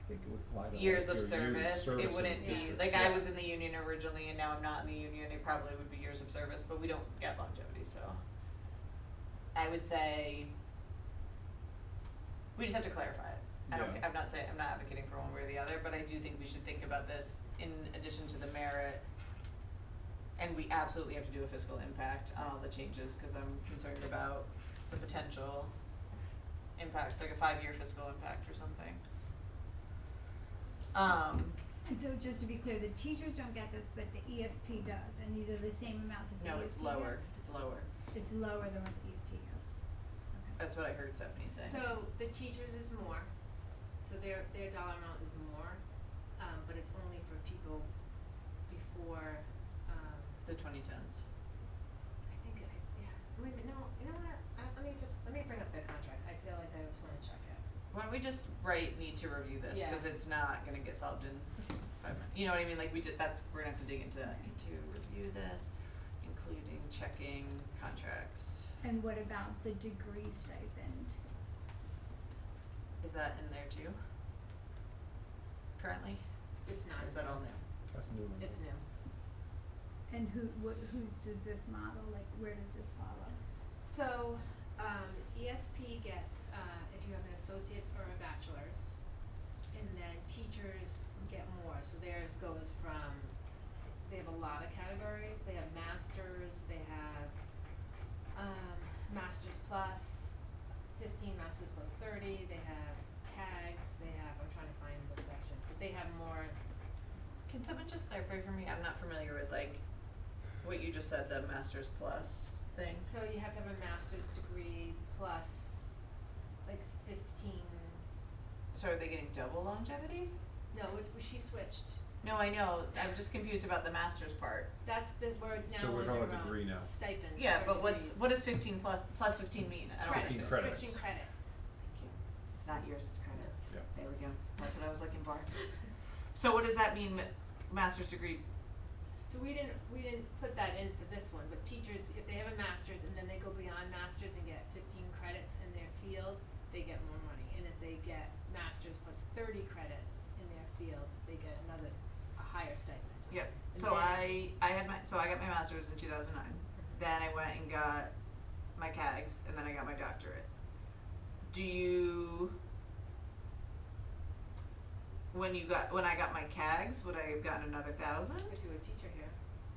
Speaker 2: I think it would apply to
Speaker 3: years
Speaker 2: like
Speaker 3: of
Speaker 2: your
Speaker 3: service,
Speaker 2: in
Speaker 3: it
Speaker 2: the
Speaker 3: wouldn't be,
Speaker 2: district,
Speaker 3: like
Speaker 2: yeah.
Speaker 3: I was in the union originally and now I'm not in the union, it probably would be years of service, but we don't get longevity, so. I would say, we just have to clarify it.
Speaker 2: Yeah.
Speaker 3: I'm not advocating for one way or the other, but I do think we should think about this in addition to the merit. And we absolutely have to do a fiscal impact on all the changes, cause I'm concerned about the potential impact, like a 5-year fiscal impact or something.
Speaker 4: And so just to be clear, the teachers don't get this, but the ESP does, and these are the same amounts that the ESP
Speaker 3: No,
Speaker 4: gets?
Speaker 3: it's lower, it's lower.
Speaker 4: It's lower than what the ESP gets. Okay.
Speaker 3: That's what I heard Stephanie say.
Speaker 5: So the teachers is more, so their dollar amount is more, but it's only for people before,
Speaker 3: The 2010s.
Speaker 5: I think, yeah, wait a minute, no, you know what, let me bring up their contract, I feel like I just wanna check it.
Speaker 3: Why don't we just need to review this,
Speaker 5: Yeah.
Speaker 3: cause it's not gonna get solved in 5 minutes. You know what I mean, like we're gonna have to dig into that. Need to review this, including checking contracts.
Speaker 4: And what about the degree stipend?
Speaker 3: Is that in there too? Currently?
Speaker 5: It's not.
Speaker 3: Or is that all new?
Speaker 2: That's new.
Speaker 5: It's new.
Speaker 4: And whose does this model, like, where does this follow?
Speaker 5: So, ESP gets, if you have an associate's or a bachelor's, and then teachers get more, so theirs goes from, they have a lot of categories, they have masters, they have, masters plus, 15 masters plus 30, they have CAGs, they have, I'm trying to find the section, but they have more.
Speaker 3: Can someone just clarify for me? I'm not familiar with like what you just said, the Masters Plus thing.
Speaker 5: So you have to have a master's degree plus like 15.
Speaker 3: So are they getting double longevity?
Speaker 5: No, she switched.
Speaker 3: No, I know. I'm just confused about the master's part.
Speaker 5: That's the word now.
Speaker 2: So we're talking
Speaker 5: under,
Speaker 2: about degree now.
Speaker 5: Stipends.
Speaker 3: Yeah,
Speaker 5: or
Speaker 3: but
Speaker 5: degrees.
Speaker 3: what does 15 plus 15 mean? I don't
Speaker 5: Credits.
Speaker 2: 15
Speaker 3: understand.
Speaker 2: credits.
Speaker 5: 15 credits.
Speaker 3: Thank you. It's not years, it's credits.
Speaker 2: Yeah.
Speaker 3: There we go. That's what I was looking for. So what does that mean, master's degree?
Speaker 5: So we didn't put that in for this one, but teachers, if they have a master's and then they go beyond masters and get 15 credits in their field, they get more money. And if they get masters plus 30 credits in their field, they get a higher stipend.
Speaker 3: Yep.
Speaker 5: And
Speaker 3: So
Speaker 5: then-
Speaker 3: I got my master's in 2009. Then I went and got my CAGs, and then I got my doctorate. When I got my CAGs, would I have gotten another 1,000?
Speaker 5: If you were a teacher here.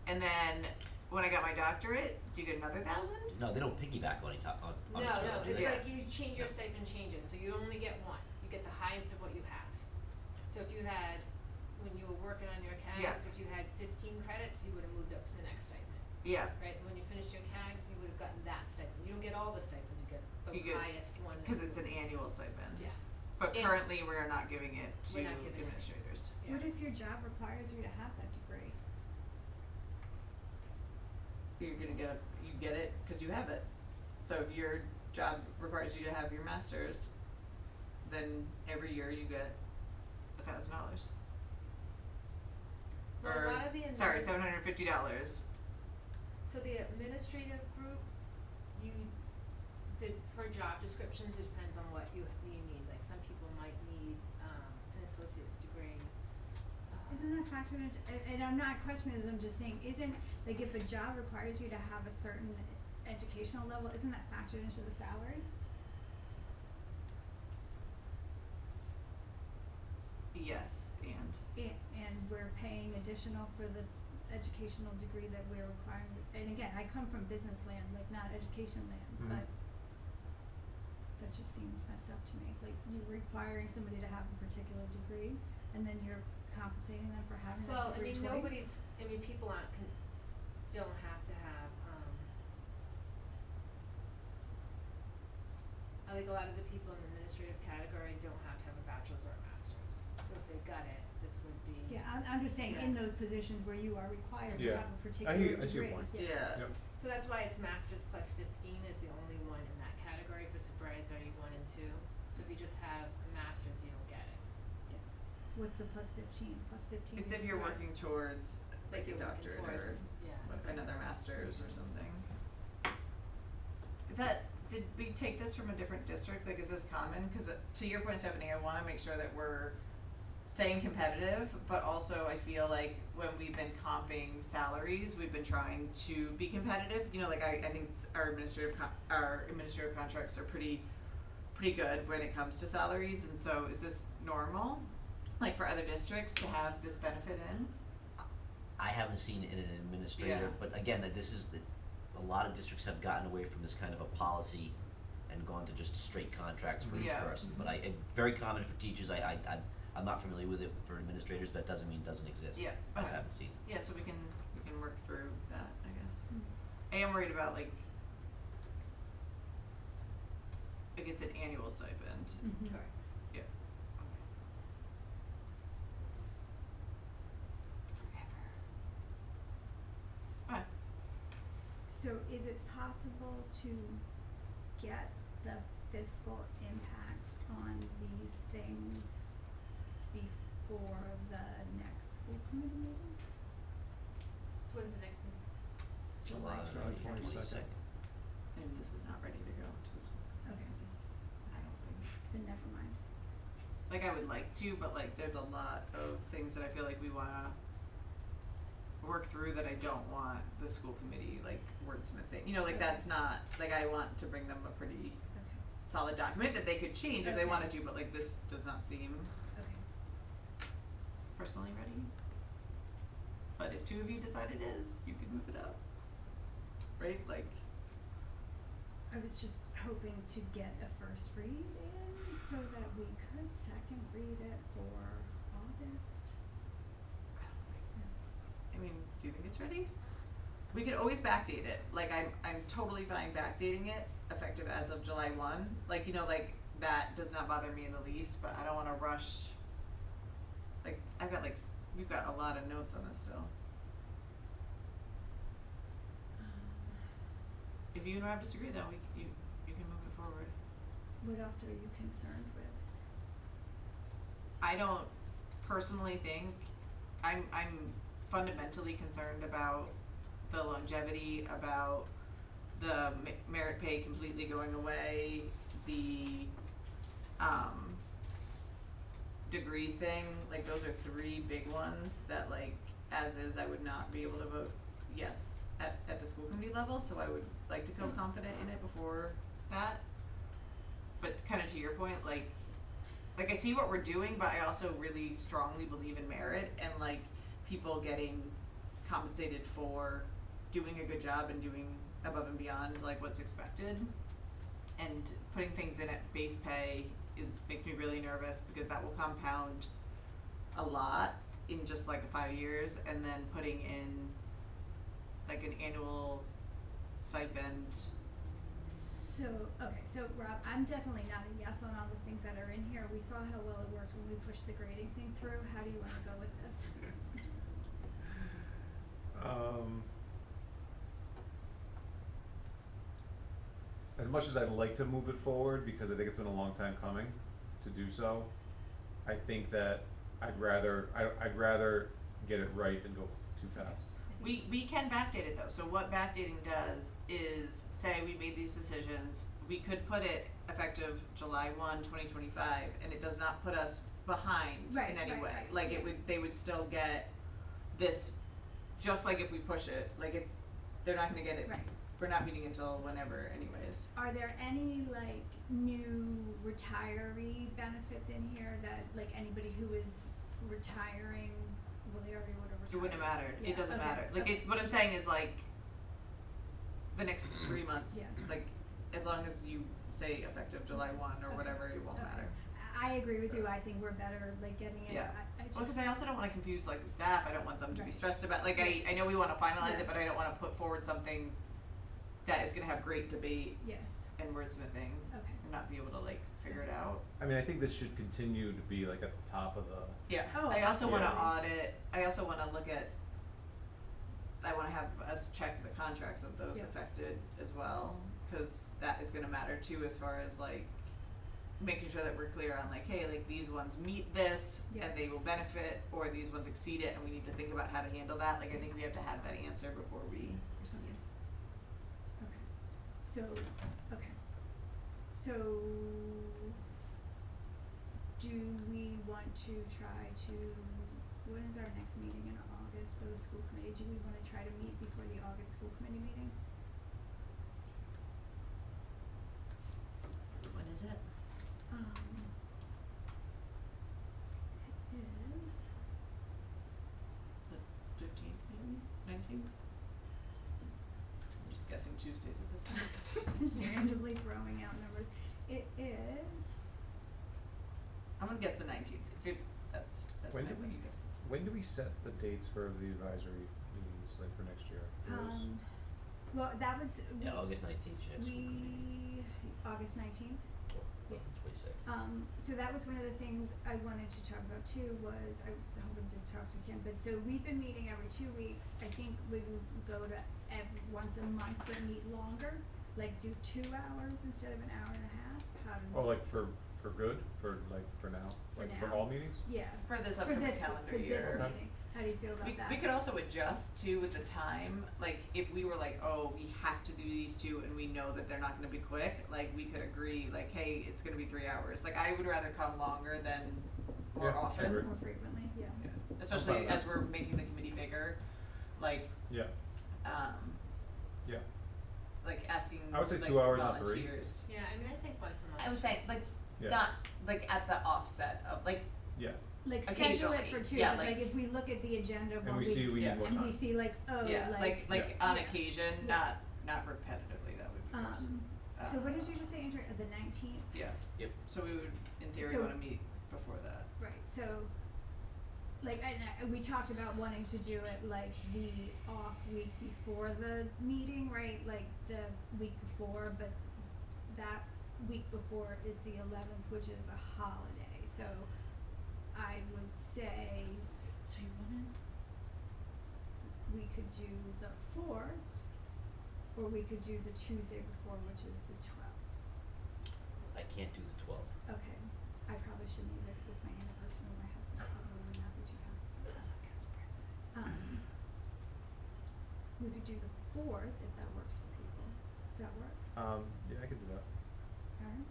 Speaker 3: And then when I got my doctorate, do you get another 1,000?
Speaker 1: No, they don't piggyback on each other,
Speaker 5: No,
Speaker 1: do
Speaker 5: it's
Speaker 1: they?
Speaker 5: like you change, your stipend changes, so you only get one. You get the highest of what you have. So if you had, when you were working on your CAGs,
Speaker 3: Yeah.
Speaker 5: if you had 15 credits, you would have moved up to the next stipend,
Speaker 3: Yeah,
Speaker 5: right? When you finished your CAGs, you would have gotten that stipend. You don't get all the stipends, you get
Speaker 3: You
Speaker 5: the
Speaker 3: get-
Speaker 5: highest one.
Speaker 3: because it's an annual stipend.
Speaker 5: Yeah.
Speaker 3: But
Speaker 5: And-
Speaker 3: currently, we're not giving it to
Speaker 5: We're not giving it.
Speaker 3: administrators.
Speaker 5: Yeah.
Speaker 4: What if your job requires you to have that degree?
Speaker 3: You get it because you have it. So if your job requires you to have your master's, then every year you get $1,000.
Speaker 5: Well, a lot of the
Speaker 3: $750.
Speaker 5: So the administrative group, per job descriptions, it depends on what you need. Like some people might need an associate's degree.
Speaker 4: Isn't that factored into, and I'm not questioning it, I'm just saying, like if a job requires you to have a certain educational level, isn't that factored into the salary?
Speaker 3: Yes, and
Speaker 4: And we're paying additional for this educational degree that we're requiring, and again, I come from business land, like not education land,
Speaker 2: Mhm.
Speaker 4: but that just seems messed up to me, like you're requiring somebody to have a particular degree, and then you're compensating them for having
Speaker 5: Well,
Speaker 4: that
Speaker 5: I
Speaker 4: degree
Speaker 5: mean,
Speaker 4: twice.
Speaker 5: people don't have to have, I think a lot of the people in the administrative category don't have to have a bachelor's or a master's. So if they got it, this would be.
Speaker 4: Yeah, I'm just saying, in
Speaker 3: Yeah.
Speaker 4: those positions where you are required to
Speaker 2: Yeah.
Speaker 4: have a
Speaker 2: I
Speaker 4: particular
Speaker 2: hear-
Speaker 4: degree.
Speaker 2: I see your point.
Speaker 3: yeah.
Speaker 2: Yep.
Speaker 5: So that's why it's masters plus 15 is the only one in that category for supervisory 1 and 2. So if you just have a master's, you don't get it.
Speaker 4: What's the plus 15? Plus 15
Speaker 3: It's if
Speaker 4: is
Speaker 3: you're
Speaker 4: what?
Speaker 3: working towards like a
Speaker 5: you're working
Speaker 3: doctorate or
Speaker 5: towards- yeah,
Speaker 3: like
Speaker 5: so-
Speaker 3: another master's or something. Did we take this from a different district? Like, is this common? Because to your point, Stephanie, I want to make sure that we're staying competitive, but also I feel like when we've been comping salaries, we've been trying to be competitive. You know, like I think our administrative contracts are pretty good when it comes to salaries. And so, is this normal, like for other districts, to have this benefit in?
Speaker 1: I haven't seen it in an administrator,
Speaker 3: Yeah.
Speaker 1: but again, a lot of districts have gotten away from this kind of a policy and gone to just straight contracts for each
Speaker 3: Yeah.
Speaker 1: person. But very common for teachers, I'm not familiar with it for administrators, but that doesn't mean it doesn't exist.
Speaker 3: Yeah,
Speaker 1: I just
Speaker 3: okay.
Speaker 1: haven't seen it.
Speaker 3: Yeah, so we can work through that, I guess.
Speaker 4: Mm.
Speaker 3: I am worried about like it's an annual stipend.
Speaker 4: Mhm.
Speaker 5: Correct.
Speaker 3: Yeah. Forever. Okay.
Speaker 4: So is it possible to get the fiscal impact on these things before the next school committee meeting?
Speaker 5: So when's the next meeting?
Speaker 3: July
Speaker 2: 22nd.
Speaker 3: Maybe this is not ready to go to the school.
Speaker 4: Okay,
Speaker 3: I don't think.
Speaker 4: then never mind.
Speaker 3: Like I would like to, but like there's a lot of things that I feel like we're work through that I don't want the school committee like wordsmithing, you know, like that's not, like I want to bring them a pretty
Speaker 4: Okay,
Speaker 3: solid document that they could change if they
Speaker 4: Okay.
Speaker 3: wanted to, but like this does not seem
Speaker 4: okay.
Speaker 3: personally ready. But if two of you decide it is, you could move it up. Right? Like,
Speaker 4: I was just hoping to get a first read in so that we could second read it for August.
Speaker 3: I mean, do you think it's ready? We could always backdate it. Like, I'm totally fine backdating it, effective as of July 1. Like, you know, like, that does not bother me in the least, but I don't want to rush. Like, I've got, like, we've got a lot of notes on this still. If you and Rob disagree, then you can move it forward.
Speaker 4: What else are you concerned with?
Speaker 3: I don't personally think, I'm fundamentally concerned about the longevity, about the merit pay completely going away, the degree thing. Like, those are three big ones that, like, as is, I would not be able to vote yes at the school committee level, so I would like to feel confident in it before that. But kind of to your point, like I see what we're doing, but I also really strongly believe in merit and like people getting compensated for doing a good job and doing above and beyond like what's expected. And putting things in at base pay makes me really nervous because that will compound a lot in just like 5 years, and then putting in like an annual stipend.
Speaker 4: So, okay, so Rob, I'm definitely not a yes on all the things that are in here. We saw how well it worked when we pushed the grading thing through. How do you wanna go with this?
Speaker 2: As much as I'd like to move it forward, because I think it's been a long time coming to do so, I think that I'd rather get it right than go too fast.
Speaker 3: We can backdate it though, so what backdating does is say we made these decisions, we could put it effective July 1, 2025, and it does not put us behind
Speaker 4: Right,
Speaker 3: in any
Speaker 4: right,
Speaker 3: way.
Speaker 4: right,
Speaker 3: Like
Speaker 4: yeah.
Speaker 3: they would still get this, just like if we push it, like they're not gonna get it,
Speaker 4: Right.
Speaker 3: we're not meeting until whenever anyways.
Speaker 4: Are there any like new retiree benefits in here that like anybody who is retiring, well, they already would have retired?
Speaker 3: It wouldn't have mattered,
Speaker 4: Yeah,
Speaker 3: it doesn't
Speaker 4: okay,
Speaker 3: matter, like
Speaker 4: okay.
Speaker 3: what I'm saying is like, the next 3 months,
Speaker 4: Yeah.
Speaker 3: like, as long as you say effective July 1 or
Speaker 4: Okay.
Speaker 3: whatever, it won't
Speaker 4: Okay.
Speaker 3: matter.
Speaker 4: I agree with you. I think we're better like getting it.
Speaker 3: Yeah.
Speaker 4: I just,
Speaker 3: Well, because I also don't want to confuse like the staff. I don't want them to be
Speaker 4: Right.
Speaker 3: stressed about. Like I know we want to finalize
Speaker 4: Yeah.
Speaker 3: it, but I don't want to put forward something that is going to have great debate
Speaker 4: yes.
Speaker 3: and wordsmithing
Speaker 4: Okay.
Speaker 3: and not be able to like figure it out.
Speaker 2: I mean, I think this should continue to be like at the top of the,
Speaker 3: Yeah.
Speaker 4: Oh,
Speaker 3: I also want to
Speaker 4: absolutely.
Speaker 3: audit. I also want to look at. I want to have us check the contracts of those
Speaker 4: Yeah.
Speaker 3: affected as well, because that is going to matter too, as far as like making sure that we're clear on like, hey, like these ones meet this
Speaker 4: Yeah.
Speaker 3: and they will benefit, or these ones exceed it, and we need to think about how to handle that. Like I think we have to have that answer before we proceed.
Speaker 4: Okay. So, okay. So, do we want to try to, when is our next meeting in August for the school committee? Do we want to try to meet before the August school committee meeting?
Speaker 3: When is it?
Speaker 4: It is,
Speaker 3: The 15th, maybe 19th. I'm just guessing Tuesdays at this point.
Speaker 4: just randomly throwing out numbers. It is,
Speaker 3: I'm gonna guess the 19th. If it, that's
Speaker 2: When
Speaker 3: my
Speaker 2: did we-
Speaker 3: best guess.
Speaker 2: when do we set the dates for the advisory meetings, like for next year? It was-
Speaker 4: well, that was,
Speaker 1: Yeah, August 19th, you have school committee.
Speaker 4: August 19th.
Speaker 1: Well, 26th.
Speaker 4: So that was one of the things I wanted to talk about too, was I was hoping to talk to Kim, but so we've been meeting every 2 weeks. I think we would go to once a month, but meet longer, like do 2 hours instead of an hour and a half. How do we?
Speaker 2: Oh, like for good, for now,
Speaker 4: For
Speaker 2: like for
Speaker 4: now.
Speaker 2: all meetings?
Speaker 4: Yeah.
Speaker 3: For this
Speaker 4: For
Speaker 3: upcoming
Speaker 4: this,
Speaker 3: calendar
Speaker 4: for
Speaker 3: year.
Speaker 4: this
Speaker 2: Okay.
Speaker 4: meeting. How do you feel about that?
Speaker 3: We could also adjust too with the time, like if we were like, oh, we have to do these two and we know that they're not gonna be quick, like we could agree like, hey, it's gonna be 3 hours. Like I would rather come longer than more
Speaker 2: Yeah, I
Speaker 3: often.
Speaker 2: agree.
Speaker 4: More frequently, yeah.
Speaker 3: Especially
Speaker 2: I'm fine with
Speaker 3: as we're making the committee bigger. like,
Speaker 2: Yeah, yeah.
Speaker 3: like asking,
Speaker 2: I would say
Speaker 3: like,
Speaker 2: 2 hours, not 3.
Speaker 3: volunteers.
Speaker 5: Yeah, I mean, I think once a month.
Speaker 3: I was saying, like,
Speaker 2: Yeah.
Speaker 3: not, like, at the offset of, like,
Speaker 2: Yeah,
Speaker 4: Like schedule it for
Speaker 3: Occasionally,
Speaker 4: 2,
Speaker 3: yeah,
Speaker 4: like
Speaker 3: like-
Speaker 4: if we look at the agenda
Speaker 2: and
Speaker 4: one
Speaker 2: we
Speaker 4: week,
Speaker 2: see we
Speaker 3: yeah,
Speaker 2: need more
Speaker 4: and
Speaker 2: time.
Speaker 4: we see like, oh,
Speaker 3: yeah, like
Speaker 2: Yeah.
Speaker 3: on
Speaker 4: Yeah.
Speaker 3: occasion,
Speaker 4: Yeah.
Speaker 3: not repetitively, that would be gross.
Speaker 4: so what did you just say, Andrew, the 19th?
Speaker 3: Yeah.
Speaker 1: Yep.
Speaker 3: So we would, in theory,
Speaker 4: So-
Speaker 3: wanna meet before that.
Speaker 4: Right, so, like, we talked about wanting to do it like the off week before the meeting, right, like the week before, but that week before is the 11th, which is a holiday, so I would say
Speaker 3: So you wanna?
Speaker 4: we could do the 4th, or we could do the Tuesday before, which is the 12th.
Speaker 1: I can't do the 12th.
Speaker 4: Okay, I probably shouldn't either, cause it's my anniversary, and my husband probably would not be too happy about that. We could do the 4th, if that works for people. Does that work?
Speaker 2: Yeah, I could do that.
Speaker 4: Alright.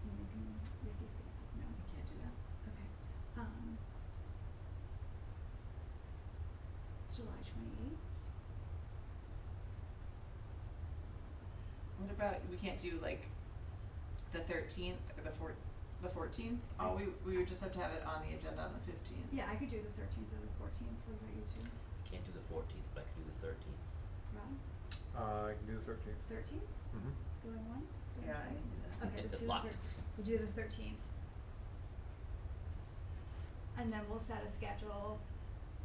Speaker 4: You making yucky faces? No?
Speaker 3: We can't do that.
Speaker 4: Okay. July 28th?
Speaker 3: What about, we can't do like the 13th or the 14th? Oh, we would just have to have it on the agenda on the 15th.
Speaker 4: Yeah, I could do the 13th or the 14th. What about you two?
Speaker 1: I can't do the 14th, but I can do the 13th.
Speaker 4: Rob?
Speaker 2: I can do the 13th.
Speaker 4: 13th?
Speaker 2: Mm-hmm.
Speaker 4: Going once? Going
Speaker 3: Yeah, I can do
Speaker 4: twice?
Speaker 3: that.
Speaker 4: Okay,
Speaker 1: It's
Speaker 4: let's do
Speaker 1: locked.
Speaker 4: we'll do the 13th. And then we'll set a schedule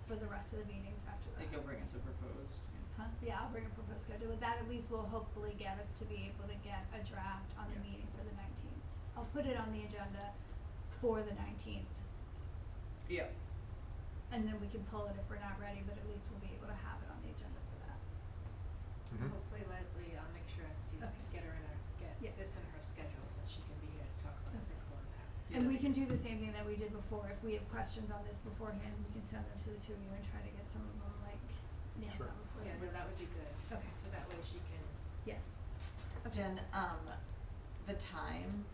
Speaker 4: for the rest of the meetings after
Speaker 3: I
Speaker 4: that.
Speaker 3: think you'll bring us a proposed.
Speaker 4: Huh? Yeah, I'll bring a proposed schedule, but that at least will hopefully get us to be able to get a draft on the
Speaker 3: Yeah.
Speaker 4: meeting for the 19th. I'll put it on the agenda for the 19th,
Speaker 3: Yeah.
Speaker 4: and then we can pull it if we're not ready, but at least we'll be able to have it on the agenda for that.
Speaker 2: Mm-hmm.
Speaker 5: Hopefully Leslie, I'll make sure Susan
Speaker 4: Okay.
Speaker 5: get her in her,
Speaker 4: Yeah.
Speaker 5: get this in her schedule so that she can be here to talk about the
Speaker 4: Okay.
Speaker 5: fiscal impact.
Speaker 3: Yeah,
Speaker 4: And we
Speaker 3: that'd
Speaker 4: can
Speaker 3: be-
Speaker 4: do the same thing that we did before, if we have questions on this beforehand, we can send them to the two of you and try to get some of them like nailed
Speaker 2: Sure.
Speaker 4: down before
Speaker 5: Yeah,
Speaker 4: then.
Speaker 5: well, that would be good.
Speaker 4: Okay.
Speaker 5: So that way she can,
Speaker 4: Yes. Okay.
Speaker 3: Jen, the time,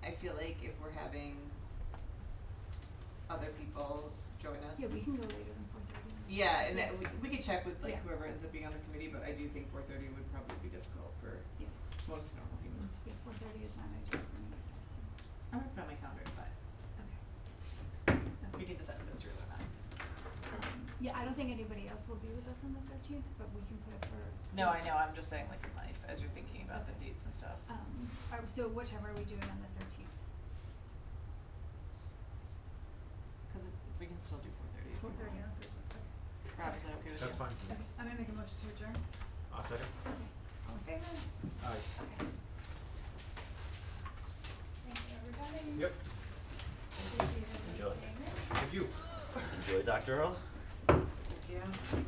Speaker 3: I feel like if we're having other people join us.
Speaker 4: Yeah, we can go later than 4:30.
Speaker 3: Yeah, and we could check with like
Speaker 4: Yeah.
Speaker 3: whoever ends up being on the committee, but I do think 4:30 would probably be difficult for
Speaker 4: Yeah,
Speaker 3: most normal humans.
Speaker 4: yeah, 4:30 is not ideal for me either, so,
Speaker 3: I'm gonna put on my calendar at 5.
Speaker 4: okay.
Speaker 3: We can decide if it's real or not.
Speaker 4: Yeah, I don't think anybody else will be with us on the 13th, but we can put it for.
Speaker 3: No, I know, I'm just saying like in life, as you're thinking about the dates and stuff.
Speaker 4: So what time are we doing on the 13th?
Speaker 3: Cause we can still do 4:30.
Speaker 4: 4:30 on the 13th, okay.
Speaker 3: Rob, is that okay with you?
Speaker 2: That's fine.
Speaker 4: Okay, I'm gonna make a motion to adjourn.
Speaker 2: Second?
Speaker 4: Okay, all in favor?
Speaker 2: Aye.
Speaker 4: Okay. Thank you, everybody.
Speaker 2: Yep.
Speaker 4: Appreciate everybody
Speaker 1: Enjoy.
Speaker 4: staying there.
Speaker 2: Thank you.
Speaker 1: Enjoy, Dr. Earl.
Speaker 3: Thank you.